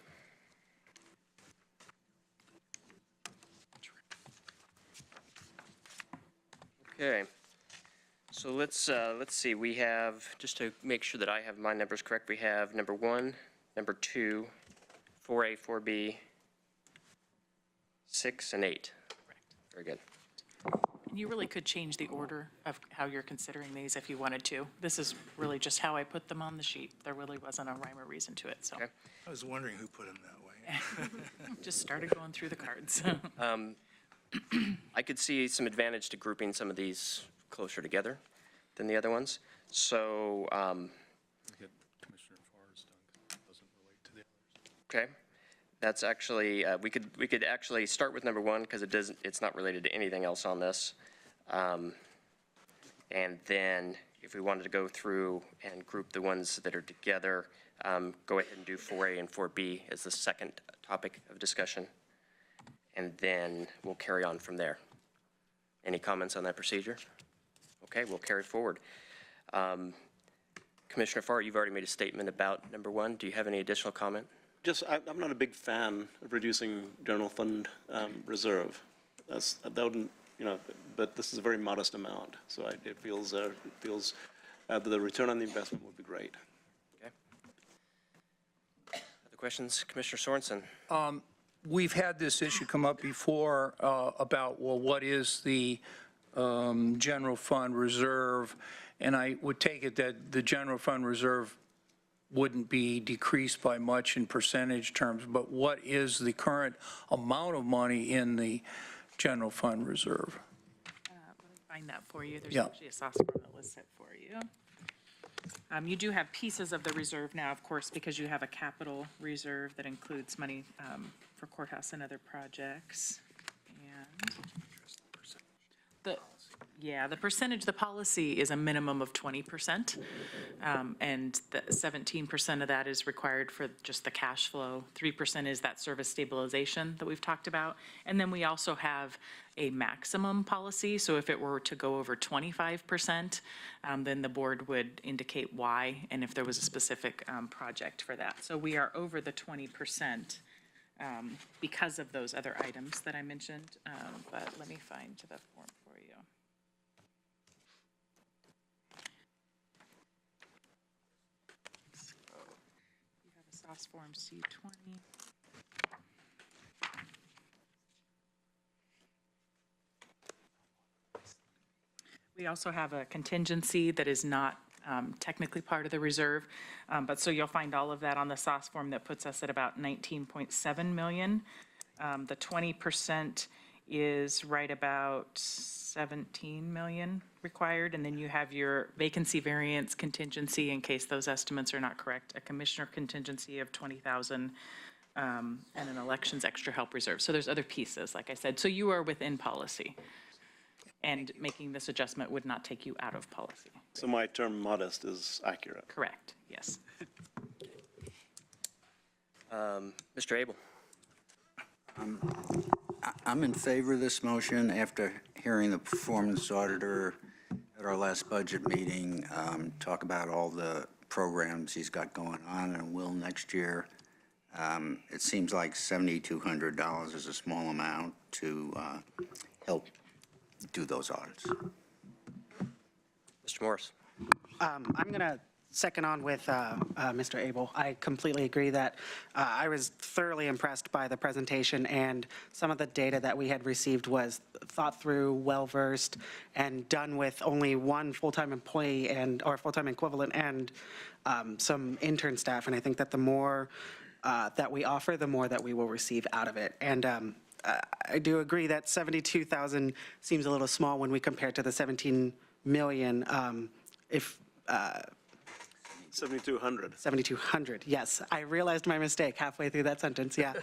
Okay. So let's see. We have, just to make sure that I have my numbers correct, we have number 1, number 2, 4A, 4B, 6, and 8. Very good. You really could change the order of how you're considering these if you wanted to. This is really just how I put them on the sheet. There really wasn't a rhyme or reason to it, so. Okay. I was wondering who put them that way. Just started going through the cards. I could see some advantage to grouping some of these closer together than the other ones. So, Commissioner Farr's done doesn't relate to the others. okay. That's actually, we could actually start with number 1 because it's not related to anything else on this. And then if we wanted to go through and group the ones that are together, go ahead and do 4A and 4B as the second topic of discussion, and then we'll carry on from there. Any comments on that procedure? Okay, we'll carry forward. Commissioner Farr, you've already made a statement about number 1. Do you have any additional comment? Just, I'm not a big fan of reducing general fund reserve. That wouldn't, but this is a very modest amount, so it feels that the return on the investment would be great. Okay. Other questions? Commissioner Sorensen? We've had this issue come up before about, well, what is the general fund reserve? And I would take it that the general fund reserve wouldn't be decreased by much in percentage terms, but what is the current amount of money in the general fund reserve? Let me find that for you. There's Yeah. actually a sauce form that lists it for you. You do have pieces of the reserve now, of course, because you have a capital reserve that includes money for courthouse and other projects. And the percentage, the policy is a minimum of 20%, and the 17% of that is required for just the cash flow. 3% is that service stabilization that we've talked about. And then we also have a maximum policy, so if it were to go over 25%, then the board would indicate why, and if there was a specific project for that. So we are over the 20% because of those other items that I mentioned, but let me find the form for you. You have a SOS form C20. We also have a contingency that is not technically part of the reserve, but so you'll find all of that on the SOS form that puts us at about 19.7 million. The 20% is right about 17 million required, and then you have your vacancy variance contingency in case those estimates are not correct, a commissioner contingency of 20,000, and an elections extra help reserve. So there's other pieces, like I said. So you are within policy, and making this adjustment would not take you out of policy. So my term modest is accurate. Correct, yes. Mr. Abel? I'm in favor of this motion after hearing the performance auditor at our last budget meeting talk about all the programs he's got going on and will next year. It seems like $7,200 is a small amount to help do those audits. Mr. Morris? I'm going to second on with Mr. Abel. I completely agree that I was thoroughly impressed by the presentation, and some of the data that we had received was thought through, well-versed, and done with only one full-time employee or full-time equivalent and some intern staff. And I think that the more that we offer, the more that we will receive out of it. And I do agree that 72,000 seems a little small when we compare to the 17 million. 7,200. 7,200, yes. I realized my mistake halfway through that sentence, yeah.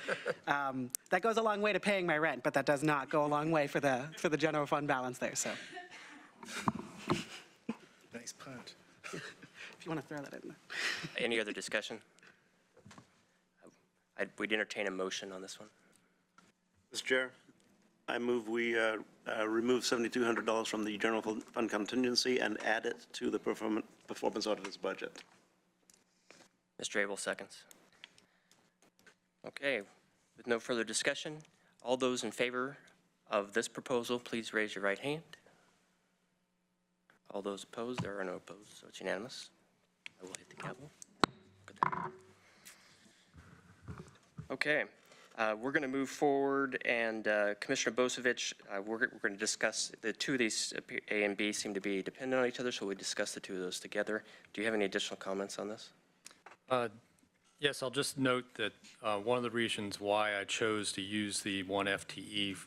That goes a long way to paying my rent, but that does not go a long way for the general fund balance there, so. Nice punt. If you want to throw that in there. Any other discussion? We'd entertain a motion on this one. Mr. Chair, I move we remove $7,200 from the general fund contingency and add it to the performance auditor's budget. Mr. Abel seconds. Okay, with no further discussion, all those in favor of this proposal, please raise your right hand. All those opposed, there are no opposed, so it's unanimous. I will hit the gavel. Okay, we're going to move forward, and Commissioner Bosevich, we're going to discuss the two of these, A and B seem to be dependent on each other, so we discuss the two of those together. Do you have any additional comments on this? Yes, I'll just note that one of the reasons why I chose to use the 1 FTE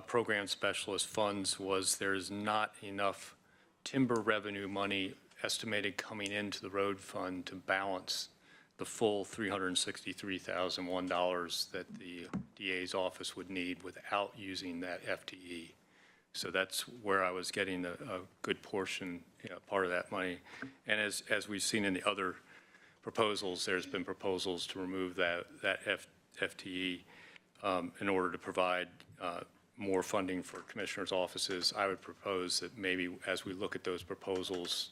program specialist funds was there's not enough timber revenue money estimated coming into the road fund to balance the full $363,001 that the DA's office would need without using that FTE. So that's where I was getting a good portion, part of that money. And as we've seen in the other proposals, there's been proposals to remove that FTE in order to provide more funding for commissioners' offices. I would propose that maybe as we look at those proposals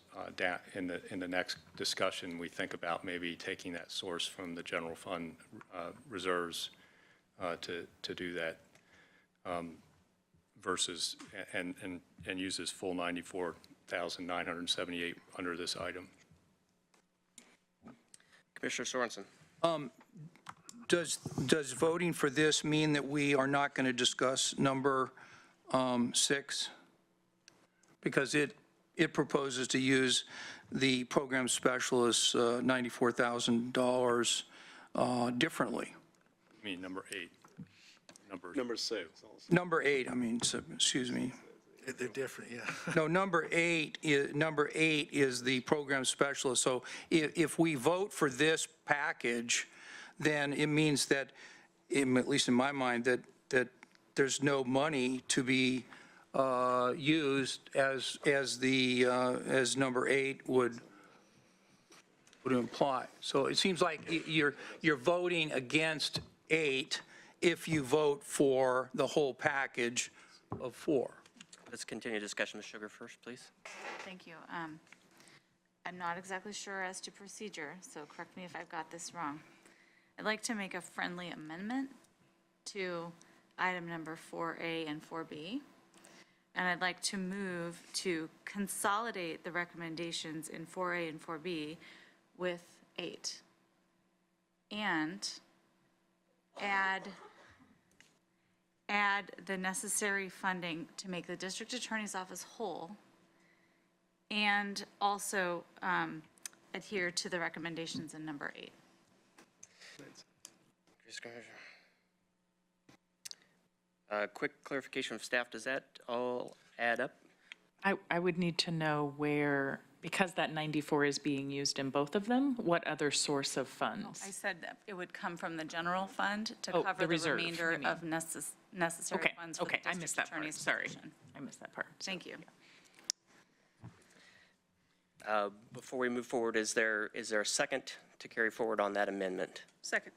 in the next discussion, we think about maybe taking that source from the general fund reserves to do that versus, and use this full $94,978 under this item. Commissioner Sorensen. Does voting for this mean that we are not going to discuss number 6? Because it proposes to use the program specialist's $94,000 differently. I mean, number 8. Number 6. Number 8, I mean, excuse me. They're different, yeah. No, number 8 is the program specialist. So if we vote for this package, then it means that, at least in my mind, that there's no money to be used as number 8 would imply. So it seems like you're voting against 8 if you vote for the whole package of 4. Let's continue discussion. Ms. Sugar first, please. Thank you. I'm not exactly sure as to procedure, so correct me if I've got this wrong. I'd like to make a friendly amendment to item number 4A and 4B. And I'd like to move to consolidate the recommendations in 4A and 4B with 8. And add the necessary funding to make the district attorney's office whole, and also adhere to the recommendations in number 8. Quick clarification of staff, does that all add up? I would need to know where, because that 94 is being used in both of them, what other source of funds? I said that it would come from the general fund to Oh, cover the the reserve, remainder you mean. of necessary funds for the Okay, I district missed that part, attorney's sorry. position. I missed that part. Thank you. Before we move forward, is there a second to carry forward on that amendment? Second.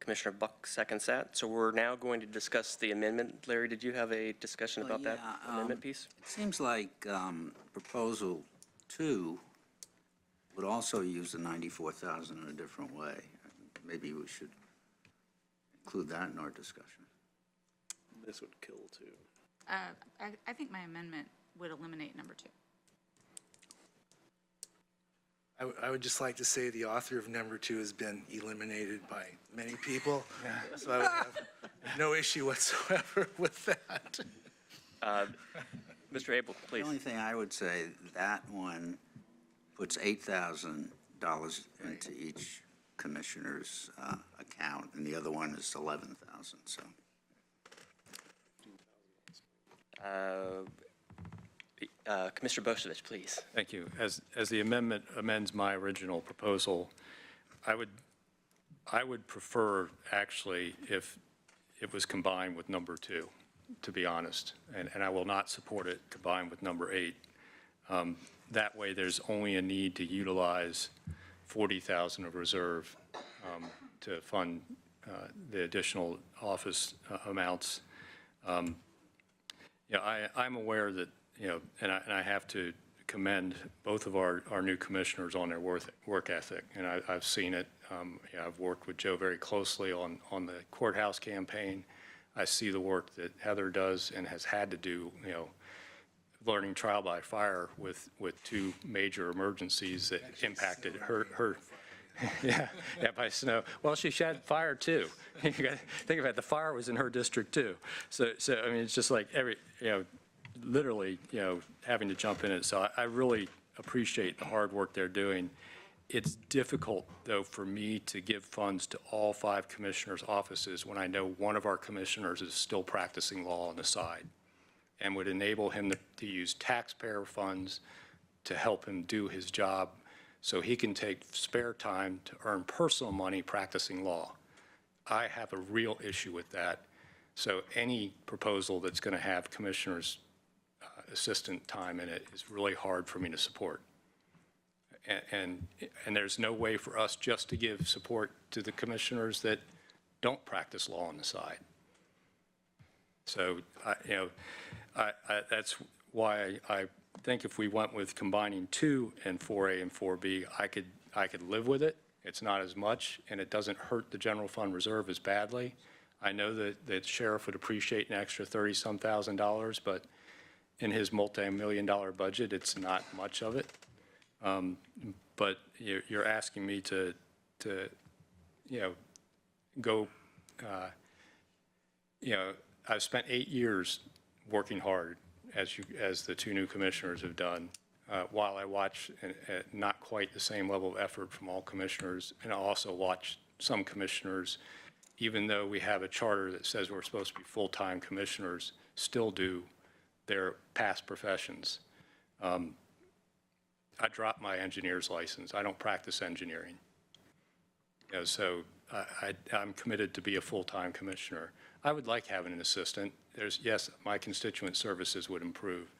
Commissioner Buck seconds that. So we're now going to discuss the amendment. Larry, did you have a discussion about that amendment piece? It seems like proposal 2 would also use the 94,000 in a different way. Maybe we should include that in our discussion. This would kill 2. I think my amendment would eliminate number 2. I would just like to say the author of number 2 has been eliminated by many people, so I would have no issue whatsoever with that. Mr. Abel, please. The only thing I would say, that one puts $8,000 into each commissioner's account, and the other one is 11,000, so. Commissioner Boschevich, please. Thank you. As the amendment amends my original proposal, I would prefer, actually, if it was combined with number 2, to be honest, and I will not support it combined with number 8. That way, there's only a need to utilize 40,000 of reserve to fund the additional office amounts. I'm aware that, and I have to commend both of our new commissioners on their work ethic, and I've seen it. I've worked with Joe very closely on the courthouse campaign. I see the work that Heather does and has had to do, learning trial by fire with 2 major emergencies that impacted her. Yeah, by snow. Well, she had fire too. You got to think about it, the fire was in her district too. So I mean, it's just like literally, having to jump in it. So I really appreciate the hard work they're doing. It's difficult, though, for me to give funds to all 5 commissioners' offices when I know one of our commissioners is still practicing law on the side, and would enable him to use taxpayer funds to help him do his job so he can take spare time to earn personal money practicing law. I have a real issue with that. So any proposal that's going to have commissioners' assistant time in it is really hard for me to support. And there's no way for us just to give support to the commissioners that don't practice law on the side. So, that's why I think if we went with combining 2 and 4A and 4B, I could live with it. It's not as much, and it doesn't hurt the general fund reserve as badly. I know that the sheriff would appreciate an extra $30-some thousand, but in his multi-million-dollar budget, it's not much of it. But you're asking me to go, I've spent 8 years working hard, as the 2 new commissioners have done, while I watch not quite the same level of effort from all commissioners, and I also watch some commissioners, even though we have a charter that says we're supposed to be full-time commissioners, still do their past professions. I dropped my engineer's license. I don't practice engineering. So I'm committed to be a full-time commissioner. I would like having an assistant. Yes, my constituent services would improve.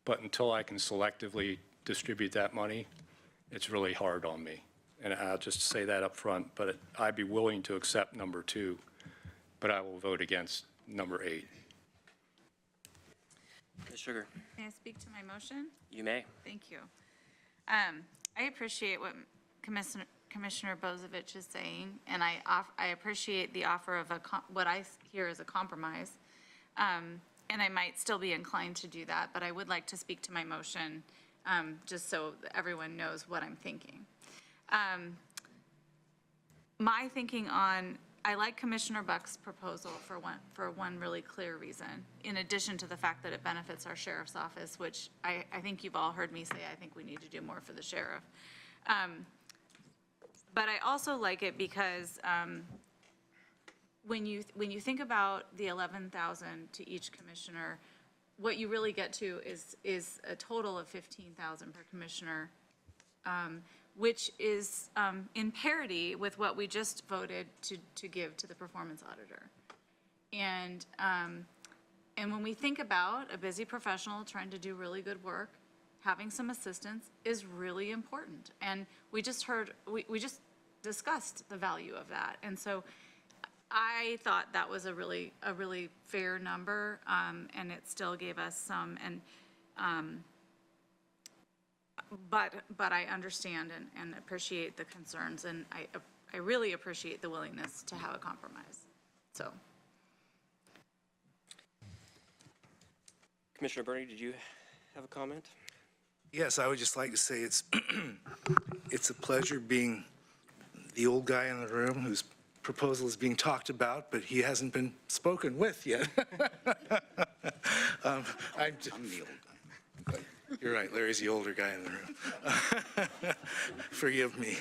But until I can selectively distribute that money, it's really hard on me. And I'll just say that up front, but I'd be willing to accept number 2, but I will vote against number 8. Ms. Sugar, May I speak to my motion? you may. Thank you. I appreciate what Commissioner Bozovich is saying, and I appreciate the offer of what I hear as a compromise. And I might still be inclined to do that, but I would like to speak to my motion, just so everyone knows what I'm thinking. My thinking I like Commissioner Buck's proposal for one really clear reason, in addition to the fact that it benefits our sheriff's office, which I think you've all heard me say I think we need to do more for the sheriff. But I also like it because when you think about the 11,000 to each commissioner, what you really get to is a total of 15,000 per commissioner, which is in parity with what we just voted to give to the performance auditor. And when we think about a busy professional trying to do really good work, having some assistance is really important. And we just discussed the value of that. And so I thought that was a really fair number, and it still gave us some, but I understand and appreciate the concerns, and I really appreciate the willingness to have a compromise. So. Commissioner Burney, did you have a comment? Yes, I would just like to say it's a pleasure being the old guy in the room whose proposal is being talked about, but he hasn't been spoken with yet. I'm the old guy. You're right, Larry's the older guy in the room. Forgive me.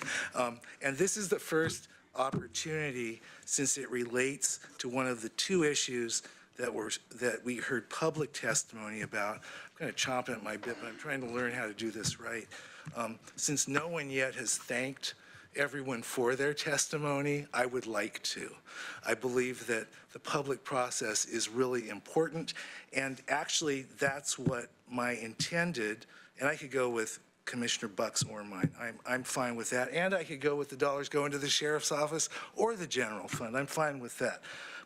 And this is the first opportunity, since it relates to one of the 2 issues that we heard public testimony about. I'm kind of chomping at my bit, but I'm trying to learn how to do this right. Since no one yet has thanked everyone for their testimony, I would like to. I believe that the public process is really important, and actually that's what my intended, and I could go with Commissioner Buck's or mine. I'm fine with that, and I could go with the dollars going to the sheriff's office or the general fund. I'm fine with that.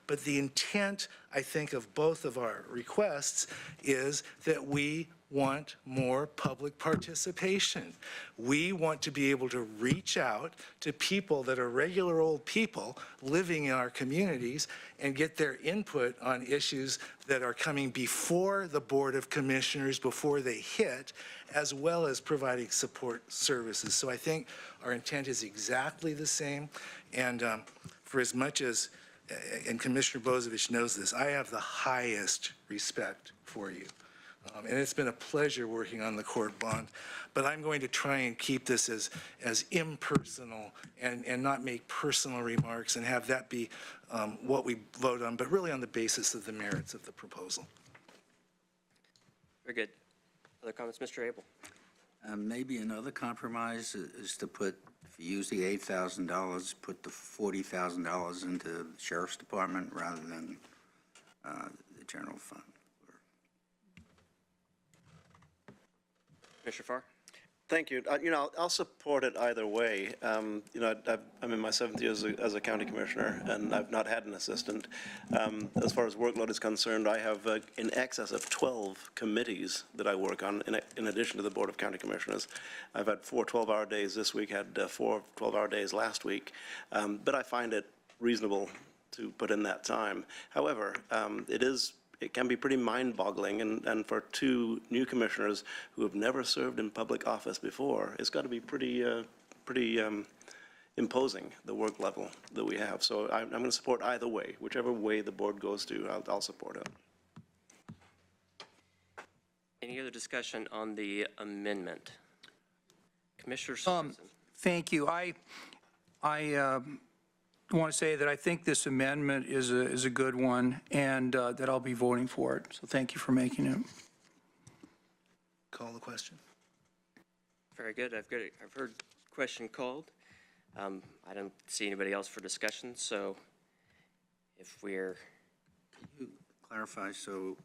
But the intent, I think, of both of our requests is that we want more public participation. We want to be able to reach out to people that are regular old people living in our communities and get their input on issues that are coming before the Board of Commissioners, before they hit, as well as providing support services. So I think our intent is exactly the same. And for as much as, and Commissioner Bozovich knows this, I have the highest respect for you. And it's been a pleasure working on the court bond, but I'm going to try and keep this as impersonal and not make personal remarks and have that be what we vote on, but really on the basis of the merits of the proposal. Very good. Other comments, Mr. Abel? Maybe another compromise is to put, if you use the $8,000, put the $40,000 into the sheriff's department rather than the general fund. Commissioner Farr? Thank you. I'll support it either way. I'm in my 7th year as a county commissioner, and I've not had an assistant. As far as workload is concerned, I have in excess of 12 committees that I work on, in addition to the Board of County Commissioners. I've had 4 12-hour days this week, had 4 12-hour days last week, but I find it reasonable to put in that time. However, it can be pretty mind-boggling, and for 2 new commissioners who have never served in public office before, it's got to be pretty imposing, the work level that we have. So I'm going to support either way. Whichever way the board goes to, I'll support it. Any other discussion on the amendment? Commissioner Sorensen? Thank you. I want to say that I think this amendment is a good one, and that I'll be voting for it. So thank you for making it. Call the question. Very good. I've heard question called. I don't see anybody else for discussion, so if we're... Can you clarify, so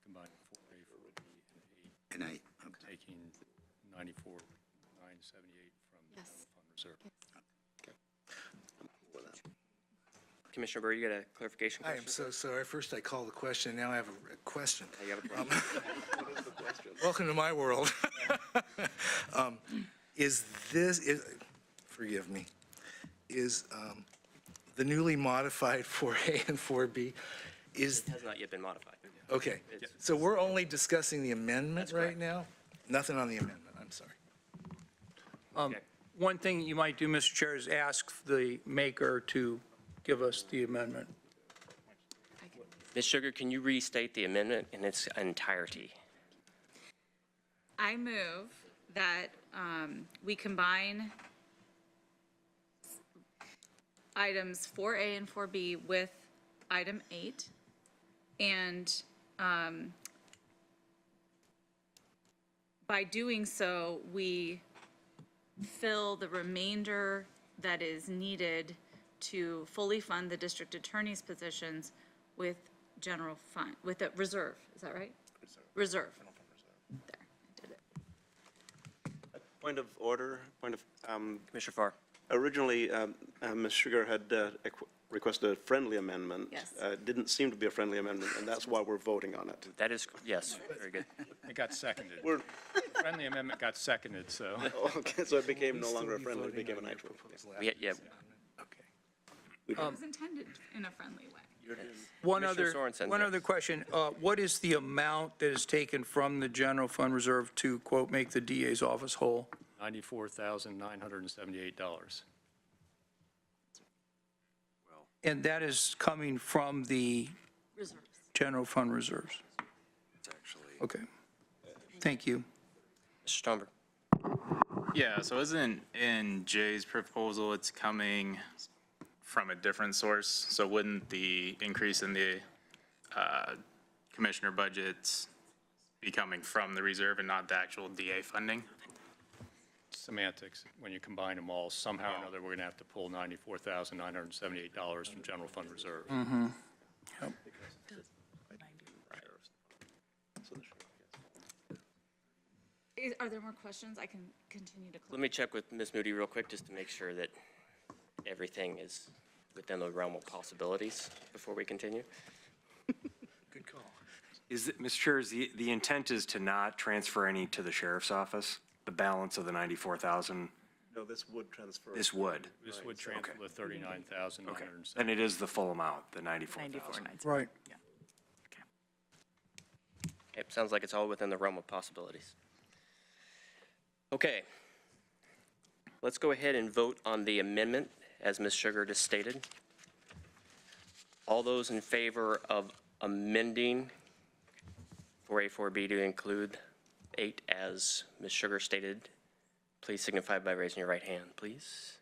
Combined 4A, 4B, and 8. in 8, okay. Taking 94,978 from the general fund reserve. Commissioner Burr, you got a clarification I question? am so sorry. First I called the question, now I have a question. You have a problem? Welcome to my world. Forgive me, is the newly modified 4A and 4B, It has not yet been modified. okay. So we're only discussing the amendment right now? Nothing on the amendment, I'm sorry. One thing you might do, Mr. Chair, is ask the maker to give us the amendment. Ms. Sugar, can you restate the amendment in its entirety? I move that we combine items 4A and 4B with item 8, and by doing so, we fill the remainder that is needed to fully fund the district attorney's positions with general fund, with a reserve, is that right? Reserve. There, I did it. Point of order, Commissioner Farr? Originally, Ms. Sugar had requested a friendly amendment. Yes. Didn't seem to be a friendly amendment, and that's why we're voting on it. That is, yes, very good. It got seconded. Friendly amendment got seconded, so. Okay, so it became no longer a friendly, it became an actual. Yeah. It was intended in a friendly way. One Commissioner other, Sorensen, one yes. other question. What is the amount that is taken from the general fund reserve to, quote, make the DA's office whole? $94,978. And that is coming from the Reserves. general fund reserves? Okay. Thank you. Mr. Stomberg? Yeah, so isn't in Jay's proposal, it's coming from a different source? So wouldn't the increase in the commissioner budgets be coming from the reserve and not the actual DA funding? Semantics, when you combine them all, somehow or another, we're going to have to pull $94,978 from general fund reserve. Yep. Are there more questions? I can continue to. Let me check with Ms. Moody real quick, just to make sure that everything is within the realm of possibilities before we continue. Good call. Mr. Chair, the intent is to not transfer any to the sheriff's office, the balance of the 94,000? No, this would transfer. This would? This would transfer the 39,970. Okay. And it is the full amount, the 94,000? Right. It sounds like it's all within the realm of possibilities. Okay. Let's go ahead and vote on the amendment, as Ms. Sugar just stated. All those in favor of amending 4A, 4B to include 8 as Ms. Sugar stated, please signify by raising your right hand, please.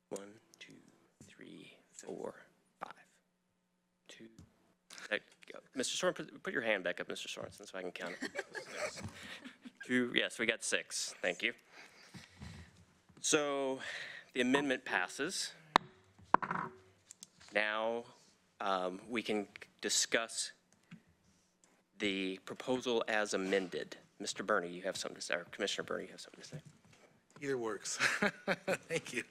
1, 2, 3, 4, 5, 2. Mr. Sorensen, put your hand back up, Mr. Sorensen, so I can count it. 2, yes, we got 6. Thank you. So the amendment passes. Now we can discuss the proposal as amended. Mr. Burney, you have something to say, or Commissioner Burney, you have something to say? Either works. Thank you.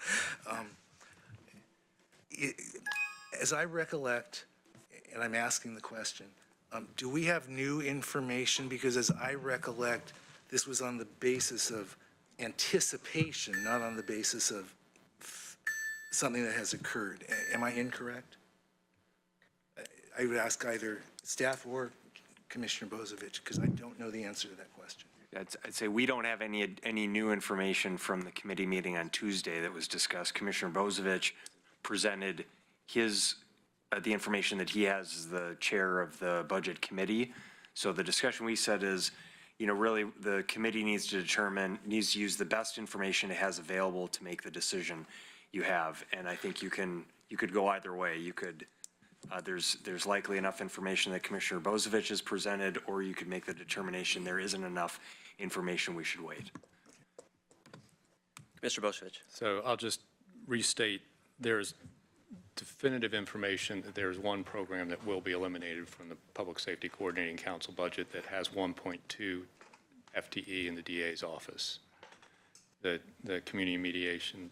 As I recollect, and I'm asking the question, do we have new information? Because as I recollect, this was on the basis of anticipation, not on the basis of something that has occurred. Am I incorrect? I would ask either staff or Commissioner Bozievich, because I don't know the answer to that question. I'd say we don't have any new information from the committee meeting on Tuesday that was discussed. Commissioner Bozievich presented his, the information that he has as the chair of the budget committee. So the discussion we said is, you know, really the committee needs to use the best information it has available to make the decision you have. And I think you could go either way. You could, there's likely enough information that Commissioner Bozievich has presented, or you could make the determination there isn't enough information, we should wait. Mr. Bozievich. So I'll just restate, there's definitive information that there's one program that will be eliminated from the Public Safety Coordinating Council budget that has 1.2 FTE in the DA's office. The community mediation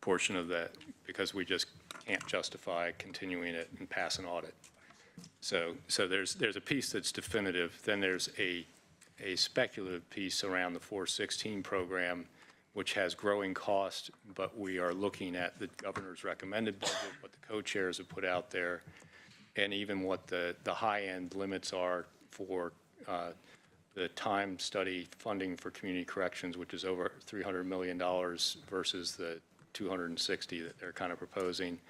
portion of that, because we just can't justify continuing it and pass an audit. So there's a piece that's definitive. Then there's a speculative piece around the 416 program, which has growing cost, but we are looking at the governor's recommended budget, what the co-chairs have put out there, and even what the high-end limits are for the time study funding for community corrections, which is over $300 million versus the 260 that they're kind of proposing,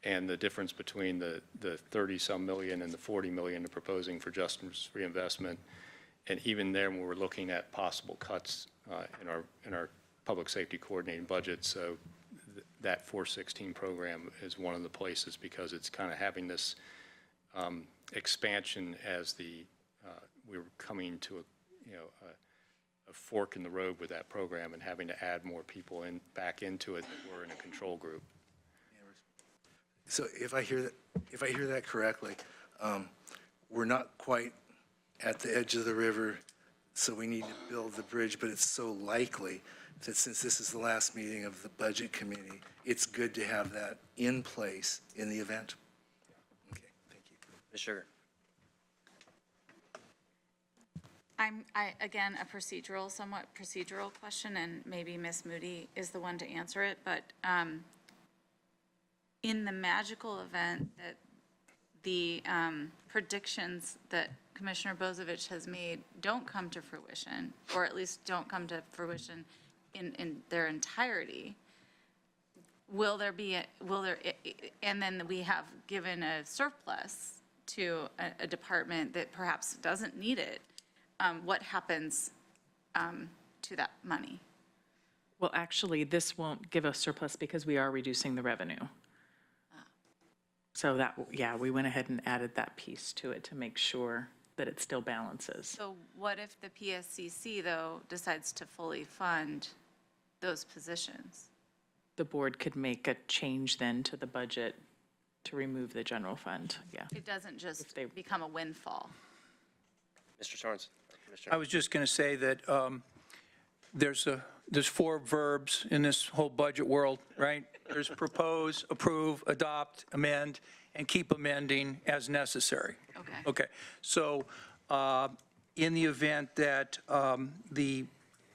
and the difference between the 30-some million and the 40 million they're proposing for justice reinvestment. And even there, when we're looking at possible cuts in our public safety coordinating budget, so that 416 program is one of the places, because it's kind of having this expansion as we were coming to a fork in the road with that program and having to add more people back into it that were in a control group. So if I hear that correctly, we're not quite at the edge of the river, so we need to build the bridge, but it's so likely that since this is the last meeting of the Budget Committee, it's good to have that in place in the event. Okay, thank you. Ms. Sugar. Again, a somewhat procedural question, and maybe Ms. Moody is the one to answer it, but in the magical event that the predictions that Commissioner Bozievich has made don't come to fruition, or at least don't come to fruition in their entirety, and then we have given a surplus to a department that perhaps doesn't need it, what happens to that money? Well, actually, this won't give us surplus because we are reducing the revenue. So that, yeah, we went ahead and added that piece to it to make sure that it still balances. So what if the PSCC, though, decides to fully fund those positions? The board could make a change then to the budget to remove the general fund, yeah. It doesn't just become a windfall. Mr. Sorens. I was just going to say that there's 4 verbs in this whole budget world, right? There's propose, approve, adopt, amend, and keep amending as necessary. Okay. Okay. So in the event that the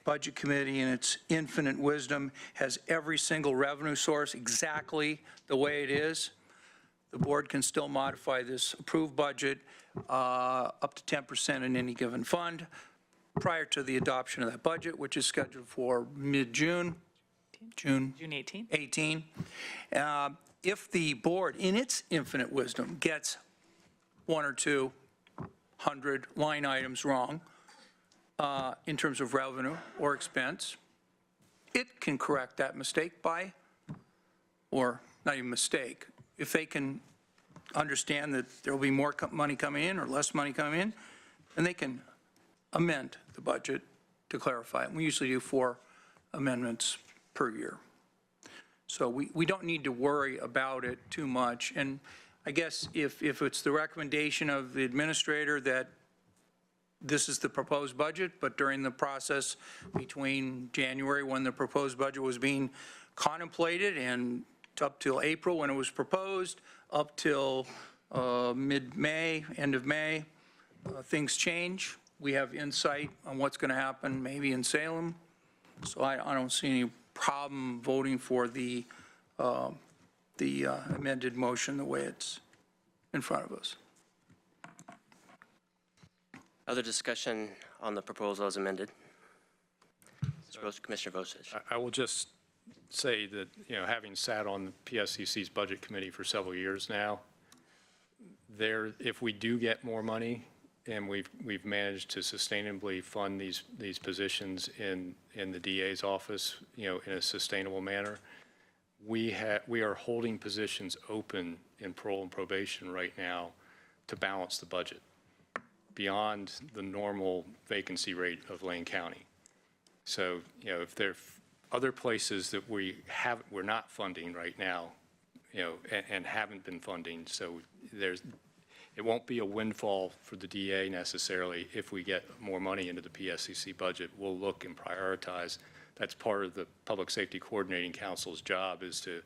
Budget Committee in its infinite wisdom has every single revenue source exactly the way it is, the board can still modify this approved budget up to 10% in any given fund prior to the adoption of that budget, which is scheduled for mid-June, June 18th. 18. If the board, in its infinite wisdom, gets 1 or 200 line items wrong in terms of revenue or expense, it can correct that mistake by, or not even mistake, if they can understand that there will be more money coming in or less money coming in, then they can amend the budget to clarify it. We usually do 4 amendments per year. So we don't need to worry about it too much. And I guess if it's the recommendation of the administrator that this is the proposed budget, but during the process between January, when the proposed budget was being contemplated, and up till April when it was proposed, up till mid-May, end of May, things change. We have insight on what's going to happen maybe in Salem. So I don't see any problem voting for the amended motion the way it's in front of us. Other discussion on the proposal as amended? Commissioner Vosich. I will just say that, having sat on the PSCC's budget committee for several years now, if we do get more money, and we've managed to sustainably fund these positions in the DA's office, in a sustainable manner, we are holding positions open in parole and probation right now to balance the budget beyond the normal vacancy rate of Lane County. So, if there are other places that we're not funding right now, and haven't been funding, so it won't be a windfall for the DA necessarily if we get more money into the PSCC budget. We'll look and prioritize. That's part of the Public Safety Coordinating Council's job, is to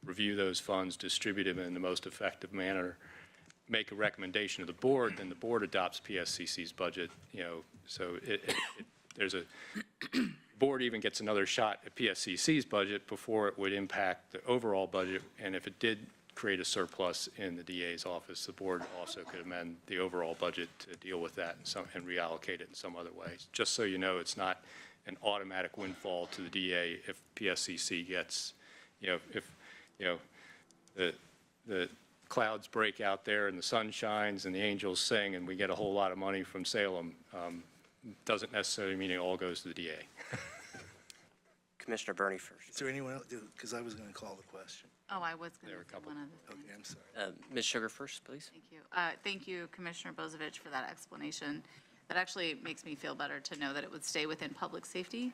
review those funds, distribute them in the most effective manner, make a recommendation to the board, then the board adopts PSCC's budget, so there's a board even gets another shot at PSCC's budget before it would impact the overall budget. And if it did create a surplus in the DA's office, the board also could amend the overall budget to deal with that and reallocate it in some other way. Just so you know, it's not an automatic windfall to the DA if PSCC gets, if the clouds break out there and the sun shines and the angels sing and we get a whole lot of money from Salem, doesn't necessarily mean it all goes to the DA. Commissioner Burney first. Is there anyone else? Because I was going to call the question. Oh, I was going to say one other thing. Okay, I'm sorry. Ms. Sugar first, please. Thank you. Thank you, Commissioner Bozovich, for that explanation. That actually makes me feel better to know that it would stay within public safety.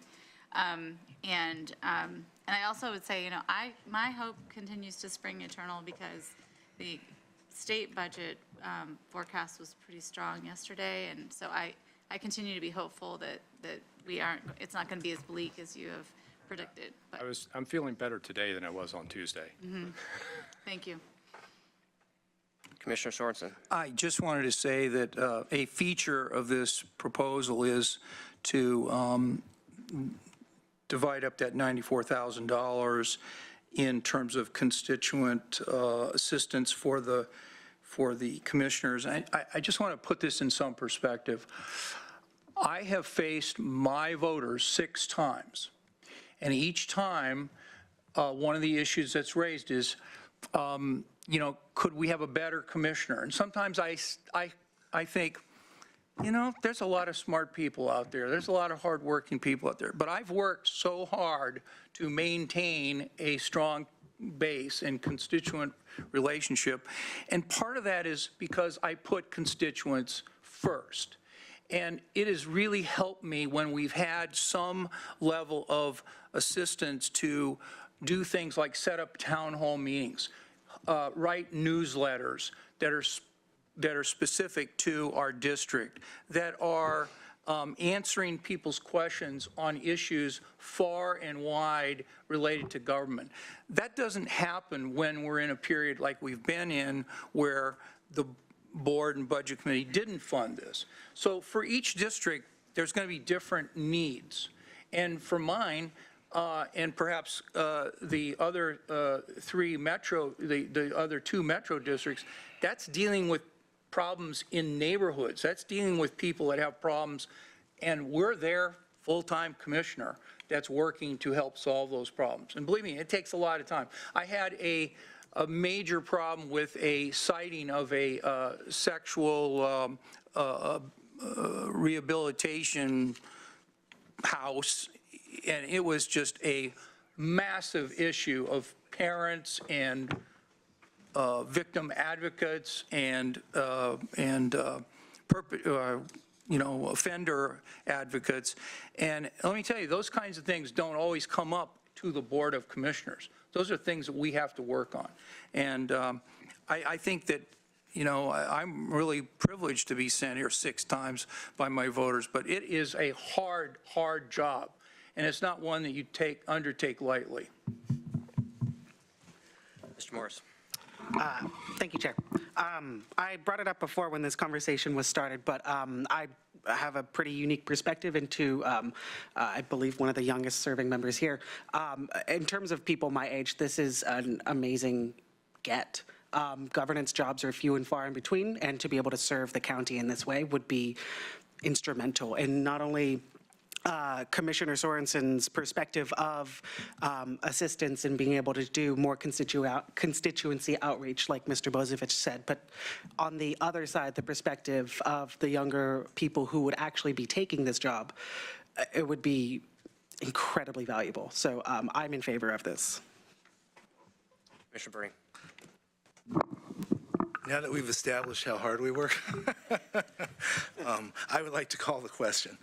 And I also would say, my hope continues to spring eternal, because the state budget forecast was pretty strong yesterday, and so I continue to be hopeful that it's not going to be as bleak as you have predicted. But I'm feeling better today than I was on Tuesday. Thank you. Commissioner Sorensen. I just wanted to say that a feature of this proposal is to divide up that $94,000 in terms of constituent assistance for the commissioners. I just want to put this in some perspective. I have faced my voters 6 times, and each time one of the issues that's raised is, could we have a better commissioner? And sometimes I think, there's a lot of smart people out there. There's a lot of hardworking people out there. But I've worked so hard to maintain a strong base and constituent relationship. And part of that is because I put constituents first. And it has really helped me when we've had some level of assistance to do things like set up town hall meetings, write newsletters that are specific to our district, that are answering people's questions on issues far and wide related to government. That doesn't happen when we're in a period like we've been in, where the board and budget committee didn't fund this. So for each district, there's going to be different needs. And for mine, and perhaps the other the other 2 metro districts, that's dealing with problems in neighborhoods. That's dealing with people that have problems, and we're their full-time commissioner that's working to help solve those problems. And believe me, it takes a lot of time. I had a major problem with a sighting of a sexual rehabilitation house, and it was just a massive issue of parents and victim advocates and offender advocates. And let me tell you, those kinds of things don't always come up to the Board of Commissioners. Those are things that we have to work on. And I think that, I'm really privileged to be sent here 6 times by my voters, but it is a hard, hard job, and it's not one that you undertake lightly. Mr. Morris. Thank you, Chair. I brought it up before when this conversation was started, but I have a pretty unique perspective into, I believe, one of the youngest serving members here. In terms of people my age, this is an amazing get. Governance jobs are few and far in between, and to be able to serve the county in this way would be instrumental in not only Commissioner Sorensen's perspective of assistance in being able to do more constituency outreach, like Mr. Bozevich said, but on the other side, the perspective of the younger people who would actually be taking this job, it would be incredibly valuable. So I'm in favor of this. Commissioner Bernie. Now that we've established how hard we work, I would like to call the question,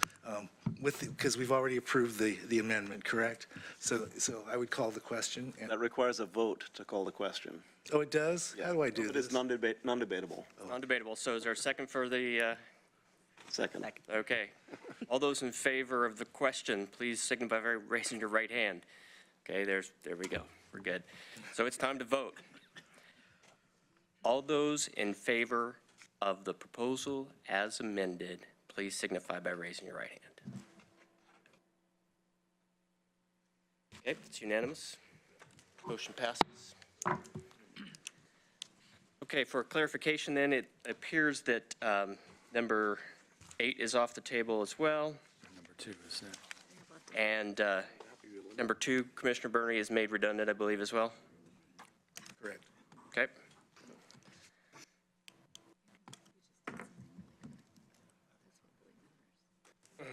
because we've already approved the amendment, correct? So I would call the question. That requires a vote to call the question. Oh, it does? How do I do It this? is non-debatable. Non-debatable. So is there a second for the? Second. Okay. All those in favor of the question, please signify by raising your right hand. Okay, there we go. We're good. So it's time to vote. All those in favor of the proposal as amended, please signify by raising your right hand. Okay, it's unanimous. Motion passes. Okay, for clarification then, it appears that number 8 is off the table as well. Number 2 is that. And number 2, Commissioner Bernie, is made redundant, I believe, as well? Correct. Okay.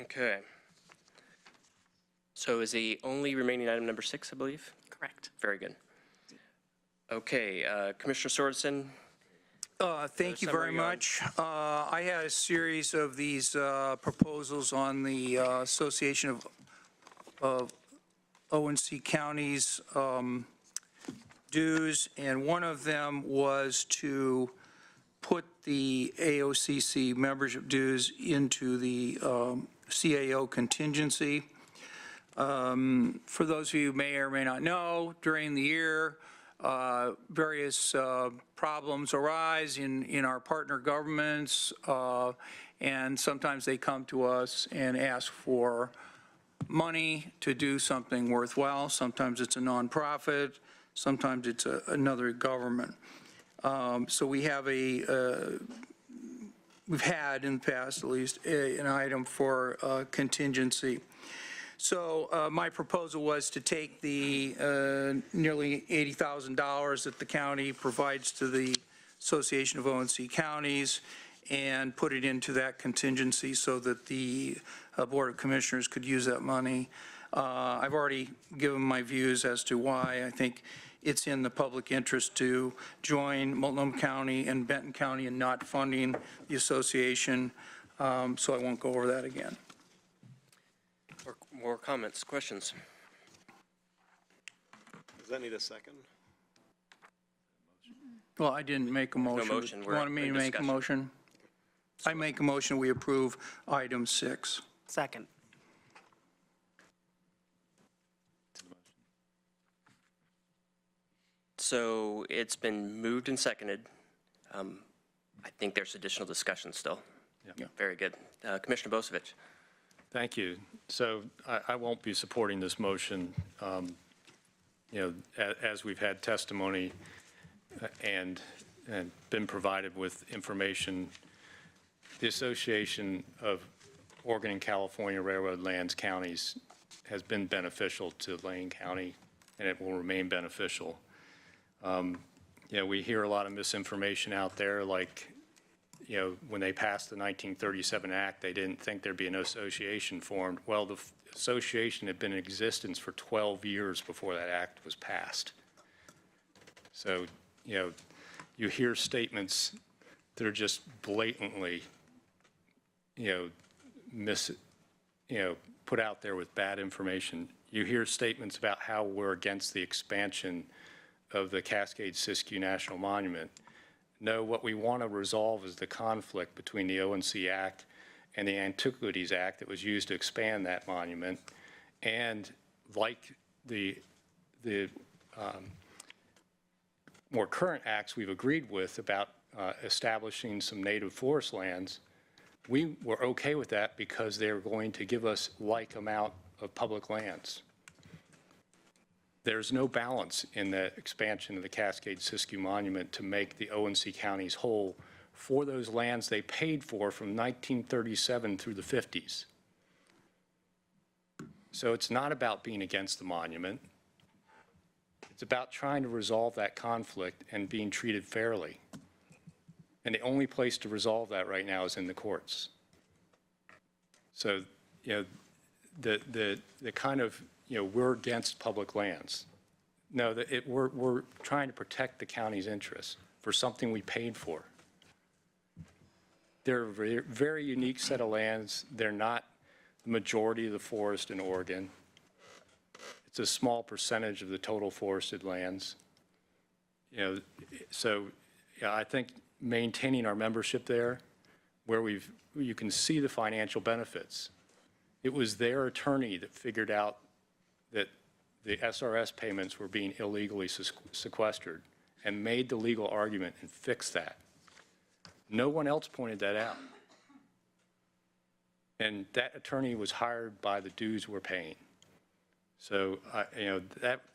Okay. So is the only remaining item number 6, I believe? Correct. Very good. Okay, Commissioner Sorensen. Thank you very much. I had a series of these proposals on the Association of ONC Counties dues, and one of them was to put the AOCC membership dues into the CAO contingency. For those of you who may or may not know, during the year, various problems arise in our partner governments, and sometimes they come to us and ask for money to do something worthwhile. Sometimes it's a nonprofit, sometimes it's another government. So we have we've had in the past at least an item for contingency. So my proposal was to take the nearly $80,000 that the county provides to the Association of ONC Counties and put it into that contingency so that the Board of Commissioners could use that money. I've already given my views as to why I think it's in the public interest to join Multnomah County and Benton County in not funding the association, so I won't go over that again. More comments, questions? Does that need a second? Well, I didn't make a motion. No motion. You want me to make a motion? I make a motion, we approve item 6. Second. So it's been moved and seconded. I think there's additional discussion still. Yeah. Very good. Commissioner Bozevich. Thank you. So I won't be supporting this motion. As we've had testimony and been provided with information, the Association of Oregon and California Railroad Lands Counties has been beneficial to Lane County, and it will remain beneficial. We hear a lot of misinformation out there, like, when they passed the 1937 Act, they didn't think there'd be an association formed. Well, the association had been in existence for 12 years before that act was passed. So, you hear statements that are just blatantly, put out there with bad information. You hear statements about how we're against the expansion of the Cascade Siskiyou National Monument. No, what we want to resolve is the conflict between the ONC Act and the Antiquities Act that was used to expand that monument. And like the more current acts we've agreed with about establishing some native forest lands, we were okay with that because they're going to give us like amount of public lands. There's no balance in the expansion of the Cascade-Siskiyou Monument to make the ONC counties whole for those lands they paid for from 1937 through the 50s. So it's not about being against the monument. It's about trying to resolve that conflict and being treated fairly. And the only place to resolve that right now is in the courts. So, the kind of, we're against public lands. No, we're trying to protect the county's interests for something we paid for. They're a very, very unique set of lands. They're not the majority of the forest in Oregon. It's a small percentage of the total forested lands. So I think maintaining our membership there, where you can see the financial benefits. It was their attorney that figured out that the SRS payments were being illegally sequestered and made the legal argument and fixed that. No one else pointed that out. And that attorney was hired by the dues we're paying. So,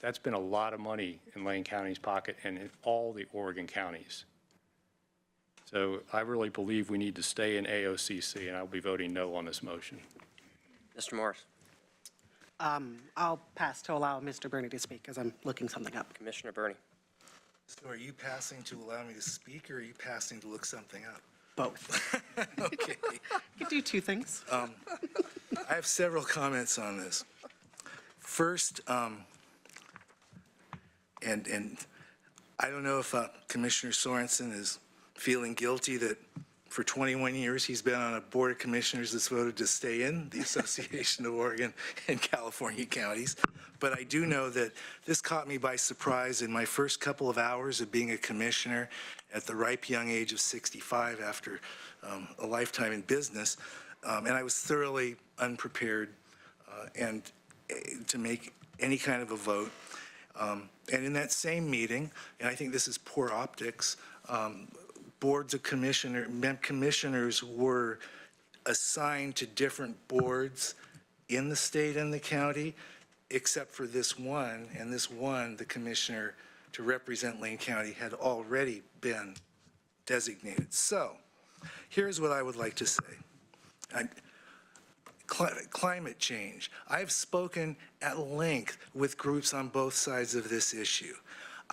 that's been a lot of money in Lane County's pocket and in all the Oregon counties. So I really believe we need to stay in AOCC, and I'll be voting no on this motion. Mr. Morris. I'll pass to allow Mr. Bernie to speak, as I'm looking something up. Commissioner Bernie. So are you passing to allow me to speak, or are you passing to look something up? Both. Okay. You could do two things. I have several comments on this. First, and I don't know if Commissioner Sorensen is feeling guilty that for 21 years he's been on a board of commissioners that's voted to stay in the Association of Oregon and California Counties. But I do know that this caught me by surprise in my first couple of hours of being a commissioner at the ripe young age of 65 after a lifetime in business. And I was thoroughly unprepared and to make any kind of a vote. And in that same meeting, and I think this is poor optics, boards of commissioners were assigned to different boards in the state and the county, except for this one, and this one, the commissioner to represent Lane County had already been designated. So here's what I would like to say. Climate change. I've spoken at length with groups on both sides of this issue.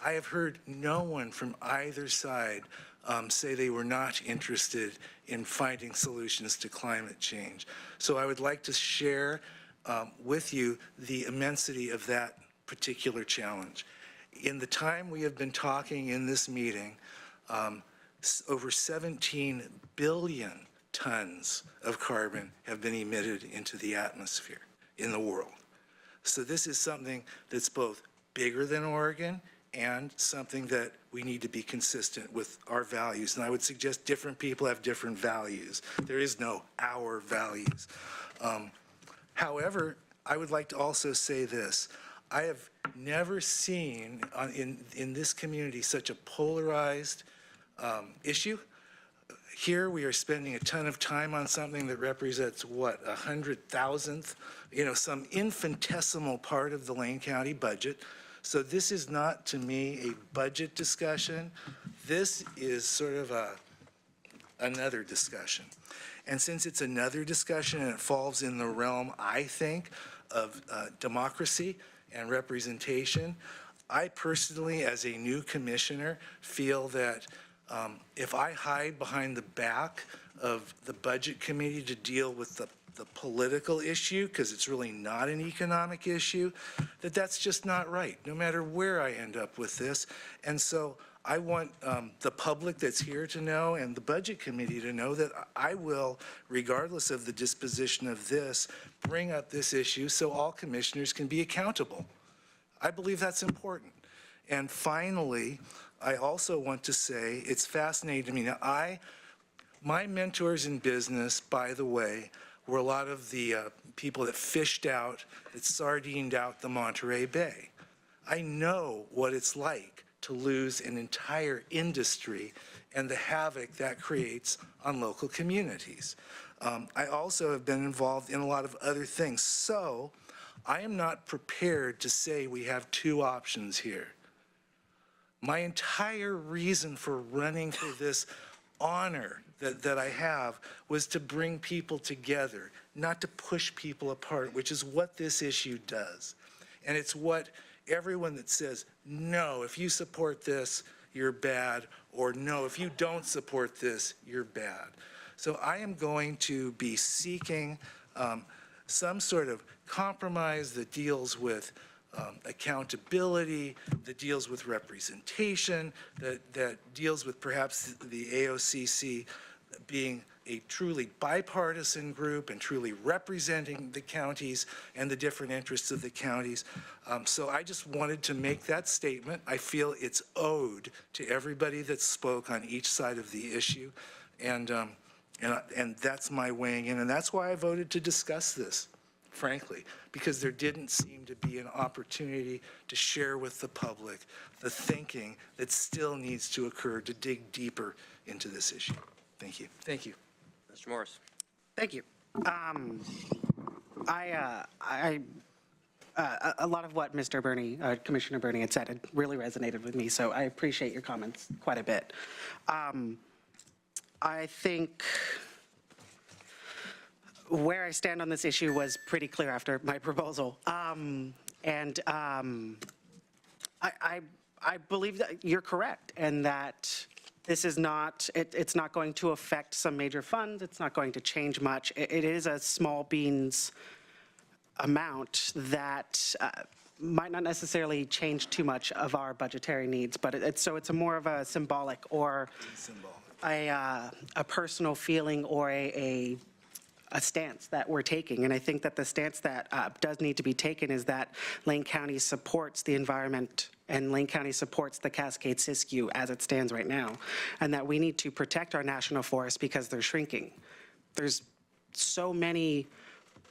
I have heard no one from either side say they were not interested in finding solutions to climate change. So I would like to share with you the immensity of that particular challenge. In the time we have been talking in this meeting, over 17 billion tons of carbon have been emitted into the atmosphere in the world. So this is something that's both bigger than Oregon and something that we need to be consistent with our values. And I would suggest different people have different values. There is no our values. However, I would like to also say this. I have never seen in this community such a polarized issue. Here we are spending a ton of time on something that represents, what, 100,000th, some infinitesimal part of the Lane County budget. So this is not, to me, a budget discussion. This is sort of another discussion. And since it's another discussion and it falls in the realm, I think, of democracy and representation, I personally, as a new commissioner, feel that if I hide behind the back of the budget committee to deal with the political issue, because it's really not an economic issue, that's just not right, no matter where I end up with this. And so I want the public that's here to know and the budget committee to know that I will, regardless of the disposition of this, bring up this issue so all commissioners can be accountable. I believe that's important. And finally, I also want to say, it's fascinating to me. Now, my mentors in business, by the way, were a lot of the people that fished out, that sardined out the Monterey Bay. I know what it's like to lose an entire industry and the havoc that creates on local communities. I also have been involved in a lot of other things. So I am not prepared to say we have two options here. My entire reason for running for this honor that I have was to bring people together, not to push people apart, which is what this issue does. And it's what everyone that says, no, if you support this, you're bad, or no, if you don't support this, you're bad. So I am going to be seeking some sort of compromise that deals with accountability, that deals with representation, that deals with perhaps the AOCC being a truly bipartisan group and truly representing the counties and the different interests of the counties. So I just wanted to make that statement. I feel it's owed to everybody that spoke on each side of the issue. And that's my weighing in. And that's why I voted to discuss this, frankly, because there didn't seem to be an opportunity to share with the public the thinking that still needs to occur to dig deeper into this issue. Thank you. Thank you. Mr. Morris. Thank you. A lot of what Mr. Bernie, Commissioner Bernie had said, it really resonated with me, so I appreciate your comments quite a bit. I think where I stand on this issue was pretty clear after my proposal. I believe that you're correct, and that this is not, it's not going to affect some major funds. It's not going to change much. It is a small beans amount that might not necessarily change too much of our budgetary needs, but it's a more of a symbolic or a personal feeling or a stance that we're taking. And I think that the stance that does need to be taken is that Lane County supports the environment and Lane County supports the Cascade-Siskiyou as it stands right now, and that we need to protect our national forests because they're shrinking. There's so many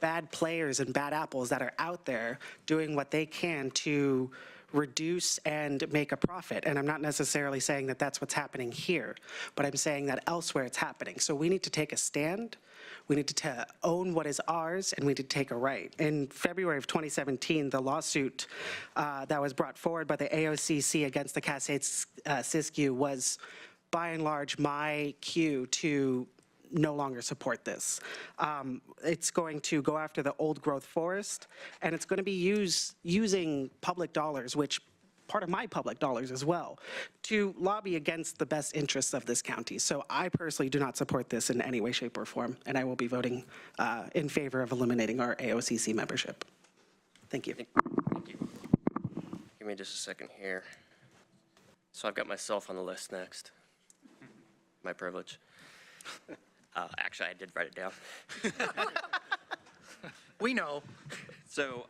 bad players and bad apples that are out there doing what they can to reduce and make a profit. And I'm not necessarily saying that that's what's happening here, but I'm saying that elsewhere it's happening. So we need to take a stand. We need to own what is ours, and we need to take a right. In February of 2017, the lawsuit that was brought forward by the AOCC against the Cascade-Siskiyou was, by and large, my cue to no longer support this. It's going to go after the old growth forest, and it's going to be using public dollars, which part of my public dollars as well, to lobby against the best interests of this county. So I personally do not support this in any way, shape, or form, and I will be voting in favor of eliminating our AOCC membership. Thank you. Thank you. Give me just a second here. So I've got myself on the list next. My privilege. Actually, I did write it down. We know. So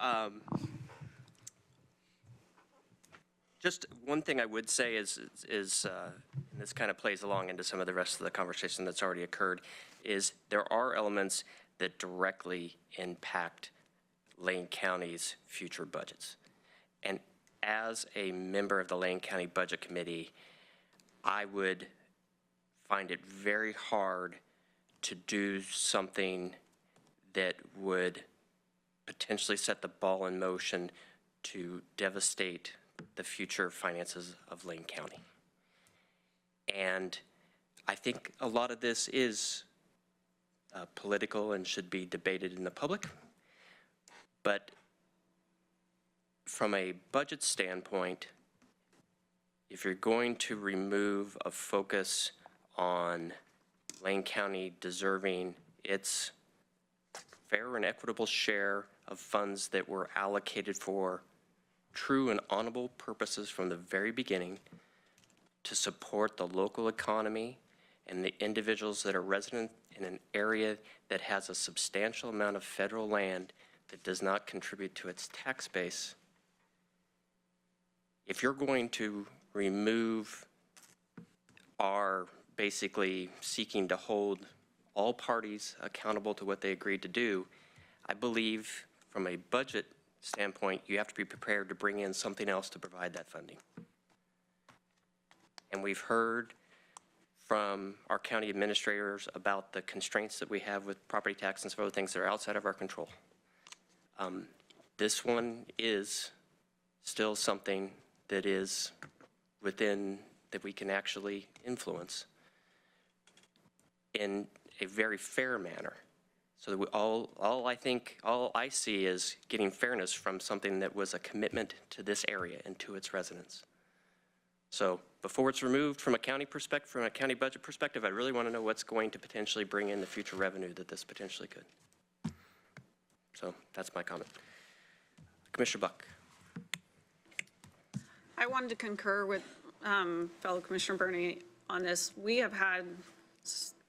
just one thing I would say is and this kind of plays along into some of the rest of the conversation that's already occurred, is there are elements that directly impact Lane County's future budgets. And as a member of the Lane County Budget Committee, I would find it very hard to do something that would potentially set the ball in motion to devastate the future finances of Lane County. And I think a lot of this is political and should be debated in the public. But from a budget standpoint, if you're going to remove a focus on Lane County deserving its fair and equitable share of funds that were allocated for true and honorable purposes from the very beginning to support the local economy and the individuals that are resident in an area that has a substantial amount of federal land that does not contribute to its tax base. If you're going to remove are basically seeking to hold all parties accountable to what they agreed to do, I believe from a budget standpoint, you have to be prepared to bring in something else to provide that funding. And we've heard from our county administrators about the constraints that we have with property tax and some other things that are outside of our control. This one is still something that is within, that we can actually influence in a very fair manner. So that we all I see is getting fairness from something that was a commitment to this area and to its residents. So before it's removed from a county perspective, from a county budget perspective, I really want to know what's going to potentially bring in the future revenue that this potentially could. So that's my comment. Commissioner Buck. I wanted to concur with fellow Commissioner Burney on this. We have had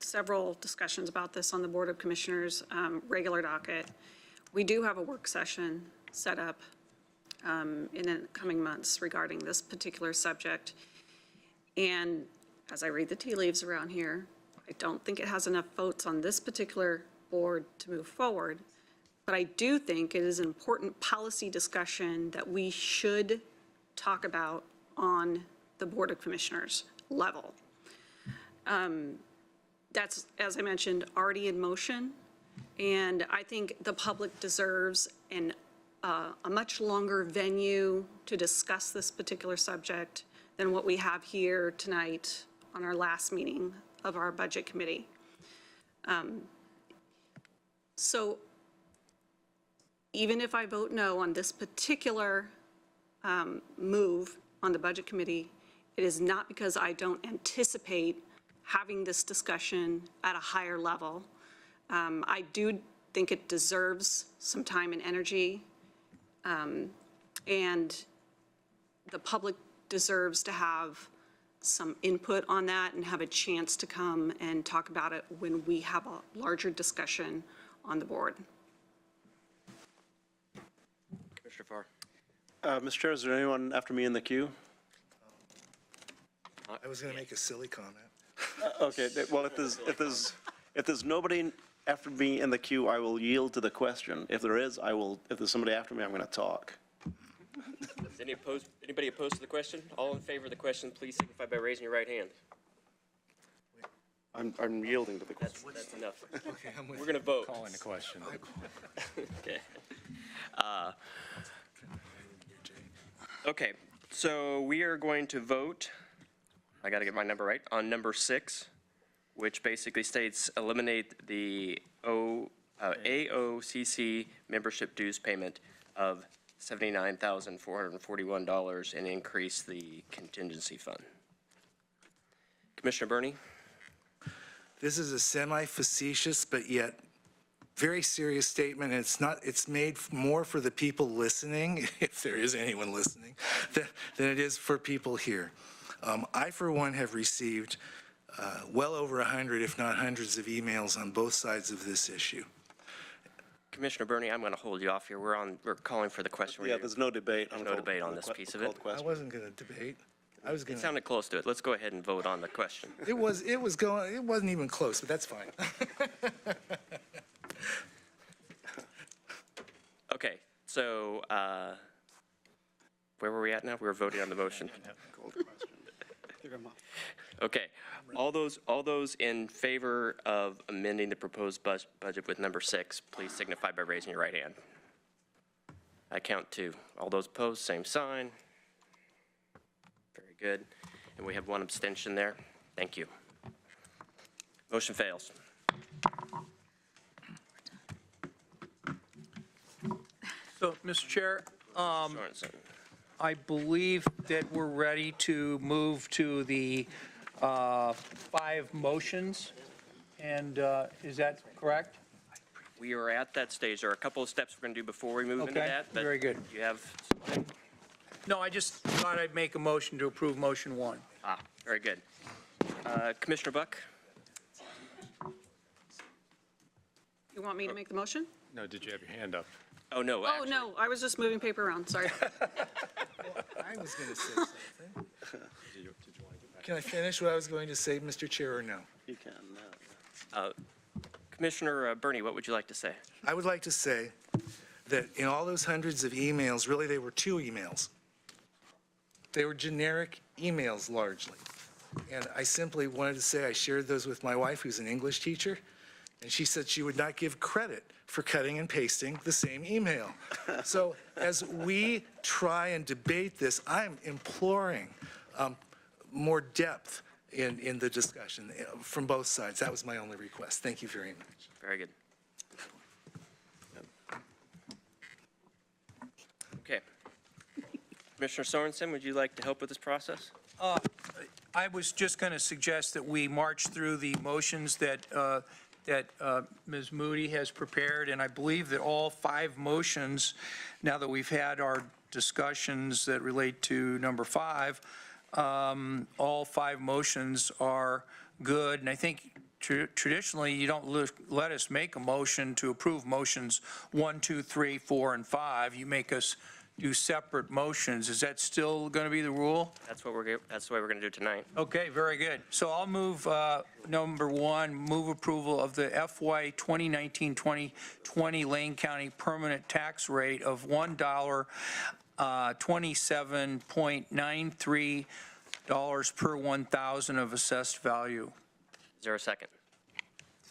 several discussions about this on the Board of Commissioners regular docket. We do have a work session set up in the coming months regarding this particular subject. And as I read the tea leaves around here, I don't think it has enough votes on this particular board to move forward. But I do think it is an important policy discussion that we should talk about on the Board of Commissioners level. That's, as I mentioned, already in motion. And I think the public deserves a much longer venue to discuss this particular subject than what we have here tonight on our last meeting of our Budget Committee. So even if I vote no on this particular move on the Budget Committee, it is not because I don't anticipate having this discussion at a higher level. I do think it deserves some time and energy, and the public deserves to have some input on that and have a chance to come and talk about it when we have a larger discussion on the board. Commissioner Farr. Mr. Chair, is there anyone after me in the queue? I was going to make a silly comment. Okay, well, if there's nobody after me in the queue, I will yield to the question. If there is, if there's somebody after me, I'm going to talk. Is anybody opposed to the question? All in favor of the question, please signify by raising your right hand. I'm yielding to the question. That's enough. Okay, I'm with We're going to vote. Calling the question. Okay. Okay, so we are going to vote, I got to get my number right, on number 6, which basically states eliminate the AOCC membership dues payment of $79,441 and increase the contingency fund. Commissioner Burney? This is a semi-facetious but yet very serious statement, and it's made more for the people listening, if there is anyone listening, than it is for people here. I, for one, have received well over 100, if not hundreds of emails on both sides of this issue. Commissioner Burney, I'm going to hold you off here. We're calling for the question. Yeah, there's no debate. There's no debate on this piece of it. I wasn't going to debate. It sounded close to it. Let's go ahead and vote on the question. It wasn't even close, but that's fine. Okay, so where were we at now? We were voting on the motion. Okay, all those in favor of amending the proposed budget with number 6, please signify by raising your right hand. I count 2. All those opposed, same sign. Very good. And we have 1 abstention there. Thank you. Motion fails. So, Mr. Chair, Sorensen. I believe that we're ready to move to the 5 motions, and is that correct? We are at that stage. There are a couple of steps we're going to do before we move into Okay, that. but very good. You have, No, I just thought I'd make a motion to approve motion 1. very good. Commissioner Buck? You want me to make the motion? No, did you have your hand up? Oh, no. Oh, actually. no, I was just moving paper around, sorry. I was going to say something. Did you want to get back Can I finish what I was going to say, Mr. Chair, or no? You can. Commissioner Bernie, what would you like to say? I would like to say that in all those hundreds of emails, really, they were 2 emails. They were generic emails largely. And I simply wanted to say I shared those with my wife, who's an English teacher, and she said she would not give credit for cutting and pasting the same email. So as we try and debate this, I'm imploring more depth in the discussion from both sides. That was my only request. Thank you very much. Very good. Okay. Commissioner Sorensen, would you like to help with this process? I was just going to suggest that we march through the motions that Ms. Moody has prepared, and I believe that all 5 motions, now that we've had our discussions that relate to number 5, all 5 motions are good, and I think traditionally you don't let us make a motion to approve motions 1, 2, 3, 4, and 5. You make us do separate motions. Is that still going to be the rule? That's the way we're going to do tonight. Okay, very good. So I'll move number 1, move approval of the FY 2019-2020 Lane County permanent tax rate of $1.27.93 per 1,000 of assessed value. Is there a second?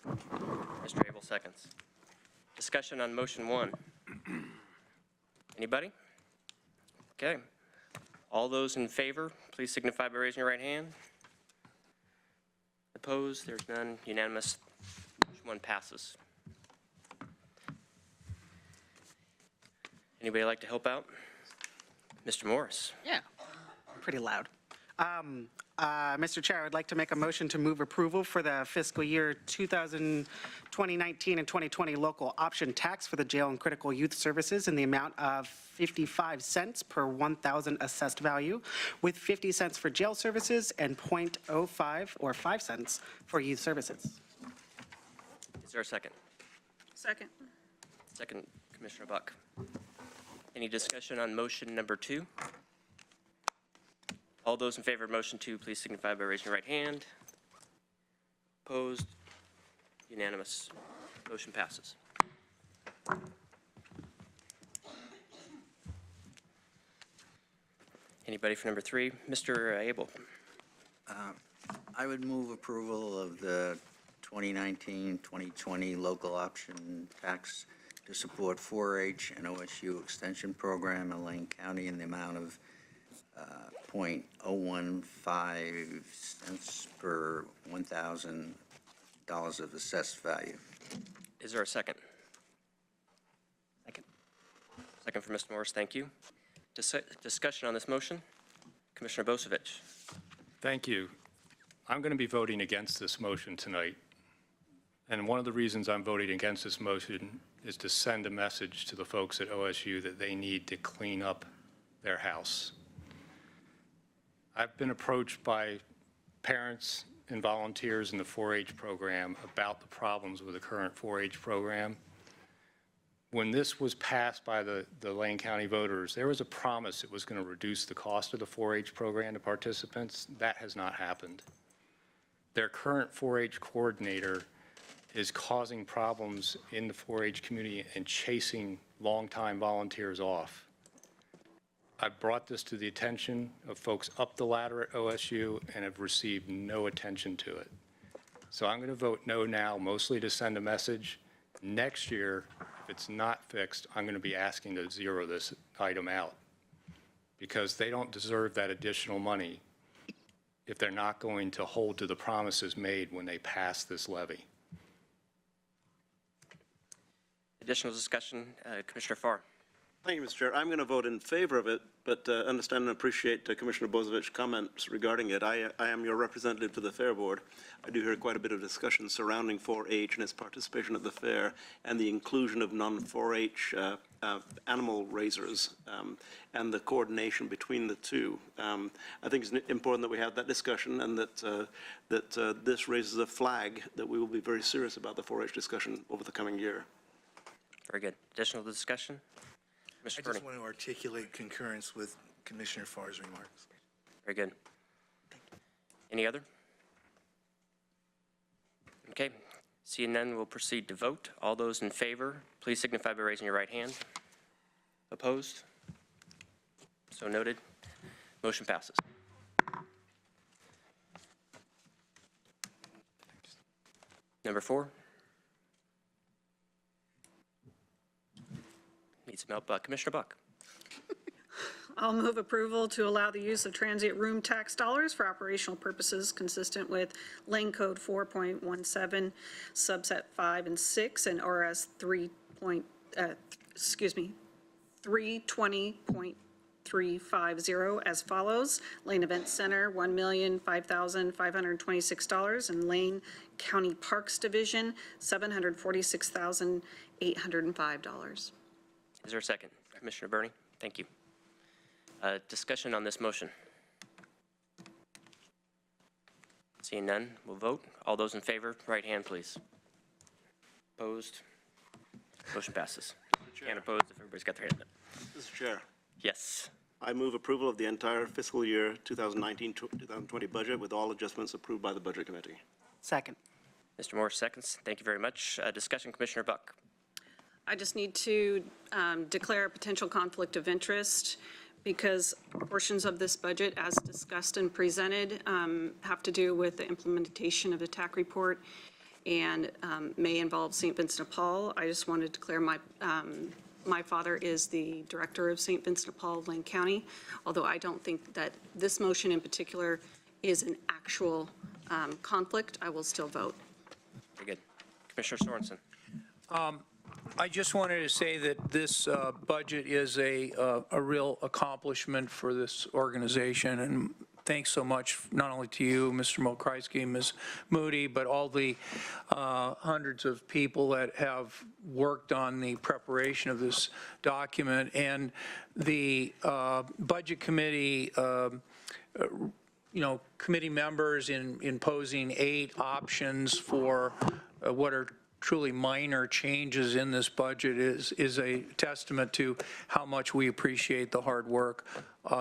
Mr. Abel seconds. Discussion on motion 1. Anybody? Okay. All those in favor, please signify by raising your right hand. Opposed? There's none. Unanimous. Motion 1 passes. Anybody like to help out? Mr. Morris. Yeah, pretty loud. Mr. Chair, I'd like to make a motion to move approval for the fiscal year 2019 and 2020 local option tax for the jail and critical youth services in the amount of 55 cents per 1,000 assessed value, with 50 cents for jail services and .05 or 5 cents for youth services. Is there a second? Second. Second, Commissioner Buck. Any discussion on motion number 2? All those in favor of motion 2, please signify by raising your right hand. Opposed? Unanimous. Motion passes. Anybody for number 3? Mr. Abel. I would move approval of the 2019-2020 local option tax to support 4-H and OSU extension program in Lane County in the amount of .015 cents per $1,000 of assessed value. Is there a second? Second. Second for Mr. Morris, thank you. Discussion on this motion? Commissioner Bosevich. Thank you. I'm going to be voting against this motion tonight. And one of the reasons I'm voting against this motion is to send a message to the folks at OSU that they need to clean up their house. I've been approached by parents and volunteers in the 4-H program about the problems with the current 4-H program. When this was passed by the Lane County voters, there was a promise it was going to reduce the cost of the 4-H program to participants. That has not happened. Their current 4-H coordinator is causing problems in the 4-H community and chasing longtime volunteers off. I brought this to the attention of folks up the ladder at OSU and have received no attention to it. So I'm going to vote no now, mostly to send a message. Next year, if it's not fixed, I'm going to be asking to zero this item out because they don't deserve that additional money if they're not going to hold to the promises made when they pass this levy. Additional discussion, Commissioner Farr. Thank you, Mr. Chair. I'm going to vote in favor of it, but understand and appreciate Commissioner Bozevich's comments regarding it. I am your representative to the Fair Board. I do hear quite a bit of discussion surrounding 4-H and its participation at the fair and the inclusion of non-4-H animal raisers and the coordination between the two. I think it's important that we have that discussion and that this raises a flag that we will be very serious about the 4-H discussion over the coming year. Very good. Additional discussion? Mr. I Bernie. just want to articulate concurrence with Commissioner Farr's remarks. Very good. Any other? Okay, seeing none, we'll proceed to vote. All those in favor, please signify by raising your right hand. Opposed? So noted. Motion passes. Number 4. Needs some help. Commissioner Buck. I'll move approval to allow the use of transient room tax dollars for operational purposes consistent with Lane Code 4.17, subset 5 and 6, and RS 320.350 as follows. Lane Event Center, $1,005,526, and Lane County Parks Division, $746,805. Is there a second? Commissioner Burney, thank you. Discussion on this motion. Seeing none, we'll vote. All those in favor, right hand, please. Opposed? Motion passes. Can't oppose if everybody's got their hand up. Mr. Chair, Yes. I move approval of the entire fiscal year 2019-2020 budget with all adjustments approved by the Budget Committee. Second. Mr. Morris seconds. Thank you very much. Discussion, Commissioner Buck. I just need to declare a potential conflict of interest because portions of this budget, as discussed and presented, have to do with the implementation of the TAC report and may involve St. Vincent de Paul. I just wanted to declare my father is the director of St. Vincent de Paul, Lane County, although I don't think that this motion in particular is an actual conflict, I will still vote. Very good. Commissioner Sorensen. I just wanted to say that this budget is a real accomplishment for this organization, and thanks so much not only to you, Mr. Mokreisky, Ms. Moody, but all the hundreds of people that have worked on the preparation of this document, and the Budget Committee, committee members in imposing 8 options for what are truly minor changes in this budget is a testament to how much we appreciate the hard work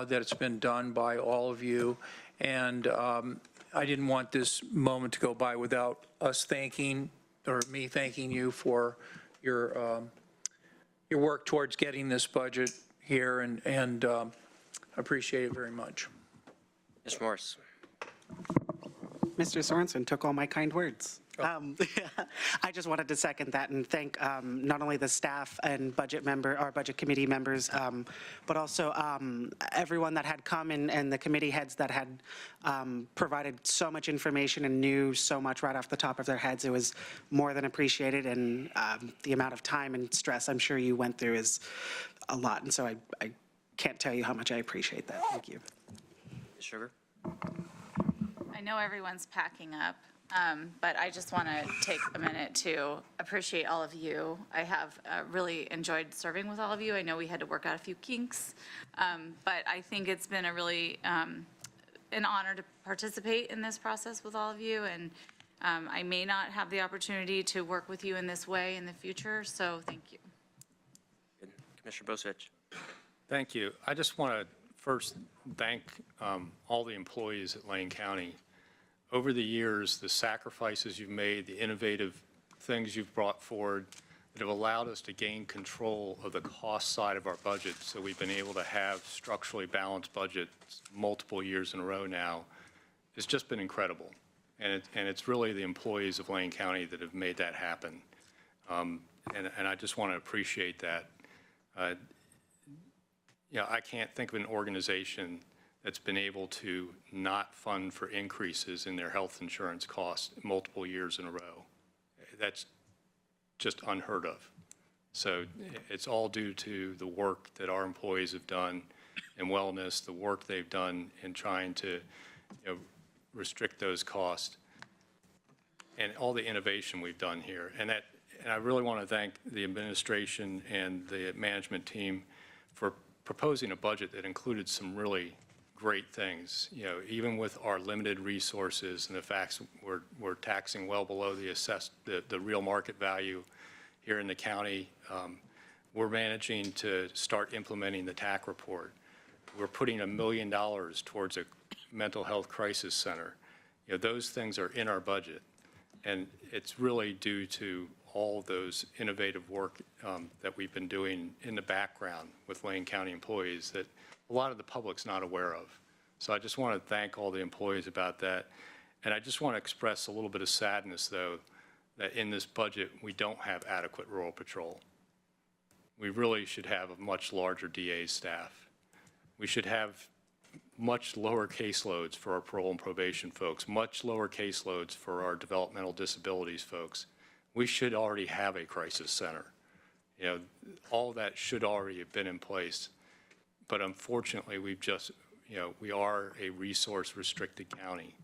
that's been done by all of you. And I didn't want this moment to go by without us thanking, or me thanking you for your work towards getting this budget here, and appreciate it very much. Mr. Morris. Mr. Sorensen took all my kind words. I just wanted to second that and thank not only the staff and budget committee members, but also everyone that had come and the committee heads that had provided so much information and knew so much right off the top of their heads. It was more than appreciated, and the amount of time and stress I'm sure you went through is a lot. And so I can't tell you how much I appreciate that. Thank you. Ms. Sugar. I know everyone's packing up, but I just want to take a minute to appreciate all of you. I have really enjoyed serving with all of you. I know we had to work out a few kinks, but I think it's been a really an honor to participate in this process with all of you, and I may not have the opportunity to work with you in this way in the future, so thank you. Good. Commissioner Bosevich. Thank you. I just want to first thank all the employees at Lane County. Over the years, the sacrifices you've made, the innovative things you've brought forward that have allowed us to gain control of the cost side of our budget, so we've been able to have structurally balanced budgets multiple years in a row now, it's just been incredible. And it's really the employees of Lane County that have made that happen. And I just want to appreciate that. I can't think of an organization that's been able to not fund for increases in their health insurance costs multiple years in a row. That's just unheard of. So it's all due to the work that our employees have done in wellness, the work they've done in trying to restrict those costs, and all the innovation we've done here. And I really want to thank the administration and the management team for proposing a budget that included some really great things. Even with our limited resources and the fact we're taxing well below the real market value here in the county, we're managing to start implementing the TAC report. We're putting $1 million towards a mental health crisis center. those things are in our budget. And it's really due to all those innovative work that we've been doing in the background with Lane County employees that a lot of the public's not aware of. So I just want to thank all the employees about that. And I just want to express a little bit of sadness, though, that in this budget, we don't have adequate rural patrol. We really should have a much larger DA staff. We should have much lower caseloads for our parole and probation folks, much lower caseloads for our developmental disabilities folks. We should already have a crisis center. All that should already have been in place. But unfortunately, we've just, we are a resource-restricted county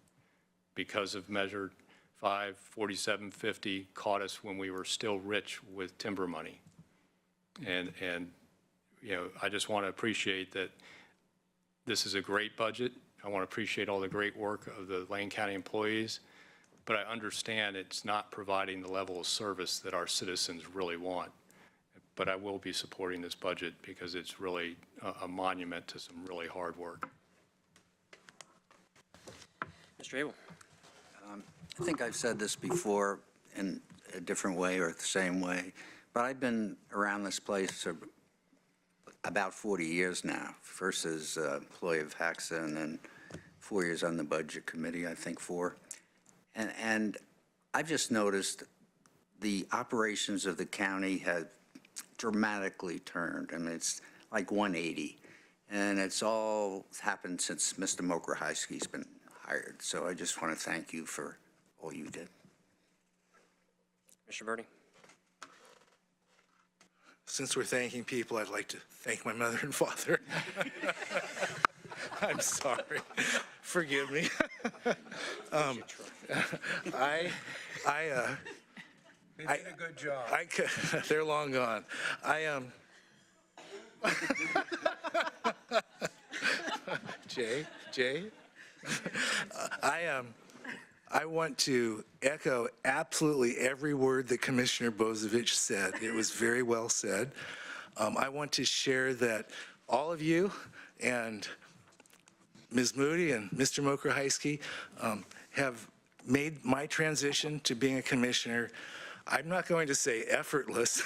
because of Measure 5, 4750 caught us when we were still rich with timber money. And I just want to appreciate that this is a great budget. I want to appreciate all the great work of the Lane County employees, but I understand it's not providing the level of service that our citizens really want. But I will be supporting this budget because it's really a monument to some really hard work. Mr. Abel. I think I've said this before in a different way or the same way, but I've been around this place for about 40 years now, first as employee of HACSA and then 4 years on the budget committee, I think 4. And I've just noticed the operations of the county have dramatically turned. I mean, it's like 180. And it's all happened since Mr. Mokrahowski's been hired. So I just want to thank you for all you did. Mr. Bernie. Since we're thanking people, I'd like to thank my mother and father. I'm sorry. Forgive me. They did a good job. They're long gone. Jay, I want to echo absolutely every word that Commissioner Bozovich said. It was very well said. I want to share that all of you and Ms. Moody and Mr. Mokrahowski have made my transition to being a commissioner, I'm not going to say effortless,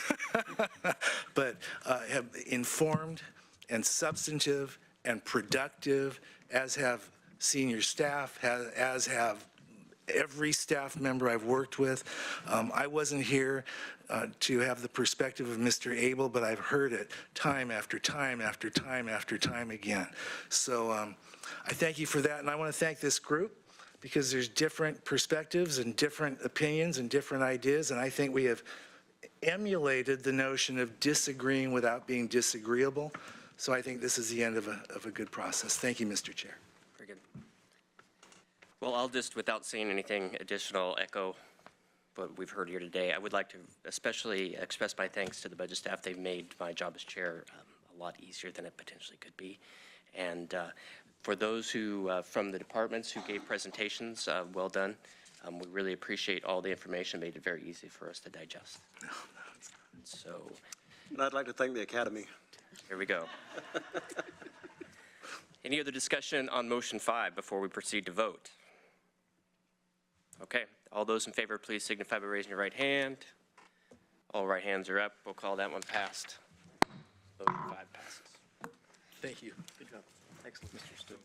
but have informed and substantive and productive, as have senior staff, as have every staff member I've worked with. I wasn't here to have the perspective of Mr. Abel, but I've heard it time after time after time after time again. So I thank you for that, and I want to thank this group because there's different perspectives and different opinions and different ideas, and I think we have emulated the notion of disagreeing without being disagreeable. So I think this is the end of a good process. Thank you, Mr. Chair. Very good. Well, I'll just, without saying anything additional, echo what we've heard here today. I would like to especially express my thanks to the budget staff. They've made my job as chair a lot easier than it potentially could be. And for those who, from the departments who gave presentations, well done. We really appreciate all the information, made it very easy for us to digest. So. And I'd like to thank the Academy. Here we go. Any other discussion on motion 5 before we proceed to vote? Okay, all those in favor, please signify by raising your right hand. All right hands are up. We'll call that one passed. Vote 5 passes. Thank you. Good job. Excellent. Mr. Stowe.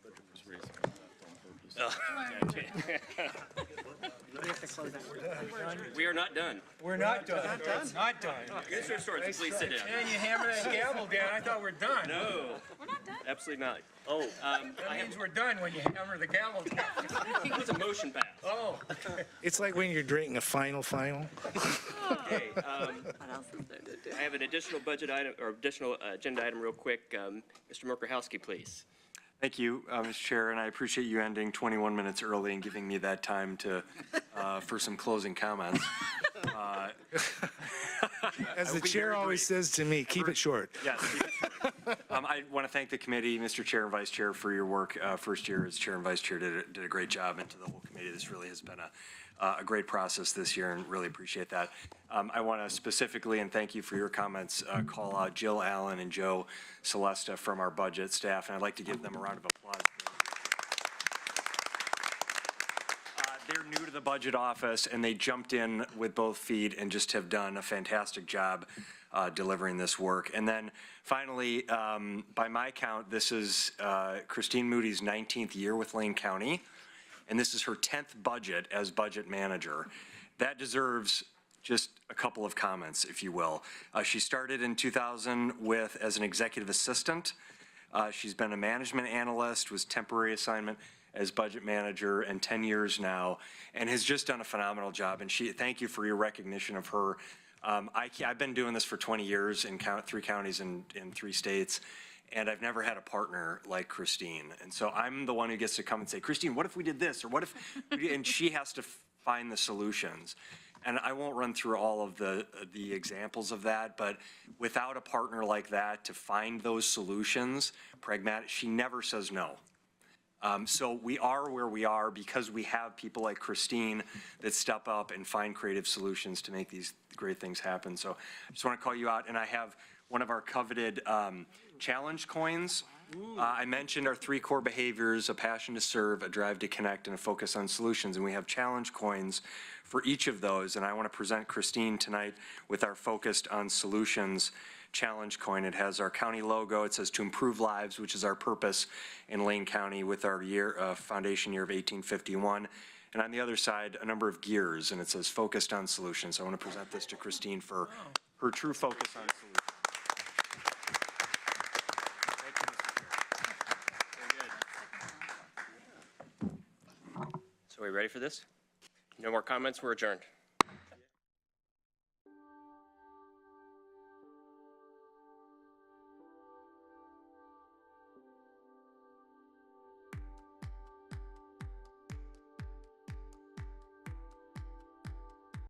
We are not done. We're not done. Not done. Mr. Sorensen, please sit down. And you hammer that gavel down, I thought we're done. No. We're not done. Absolutely not. Oh, That means we're done when you hammer the gavel down. it was a motion pass. Oh. It's like when you're drinking a final. Okay. I have an additional budget item, or additional agenda item real quick. Mr. Mokrahowski, please. Thank you, Mr. Chair, and I appreciate you ending 21 minutes early and giving me that time to, for some closing comments. As the chair always says to me, keep it short. Yes, keep it short. I want to thank the committee, Mr. Chair and Vice Chair, for your work. First year as Chair and Vice Chair did a great job, and to the whole committee. This really has been a great process this year, and really appreciate that. I want to specifically, and thank you for your comments, call out Jill Allen and Joe Celesta from our budget staff, and I'd like to give them a round of applause. the budget office, and they jumped in with both feet and just have done a fantastic job delivering this work. And then finally, by my count, this is Christine Moody's 19th year with Lane County, and this is her 10th budget as budget manager. That deserves just a couple of comments, if you will. She started in 2000 as an executive assistant. She's been a management analyst, was temporary assignment as budget manager, and 10 years now, and has just done a phenomenal job. And thank you for your recognition of her. I've been doing this for 20 years in 3 counties in 3 states, and I've never had a partner like Christine. And so I'm the one who gets to come and say, Christine, what if we did this? Or what if, and she has to find the solutions. And I won't run through all of the examples of that, but without a partner like that to find those solutions, pragmatic, she never says no. So we are where we are because we have people like Christine that step up and find creative solutions to make these great things happen. So I just want to call you out, and I have one of our coveted challenge coins. I mentioned our 3 core behaviors: a passion to serve, a drive to connect, and a focus on solutions. And we have challenge coins for each of those. And I want to present Christine tonight with our focused on solutions challenge coin. It has our county logo. It says to improve lives, which is our purpose in Lane County with our foundation year of 1851. And on the other side, a number of gears, and it says focused on solutions. I want to present this to Christine for her true focus on solutions. So are we ready for this? No more comments, we're adjourned.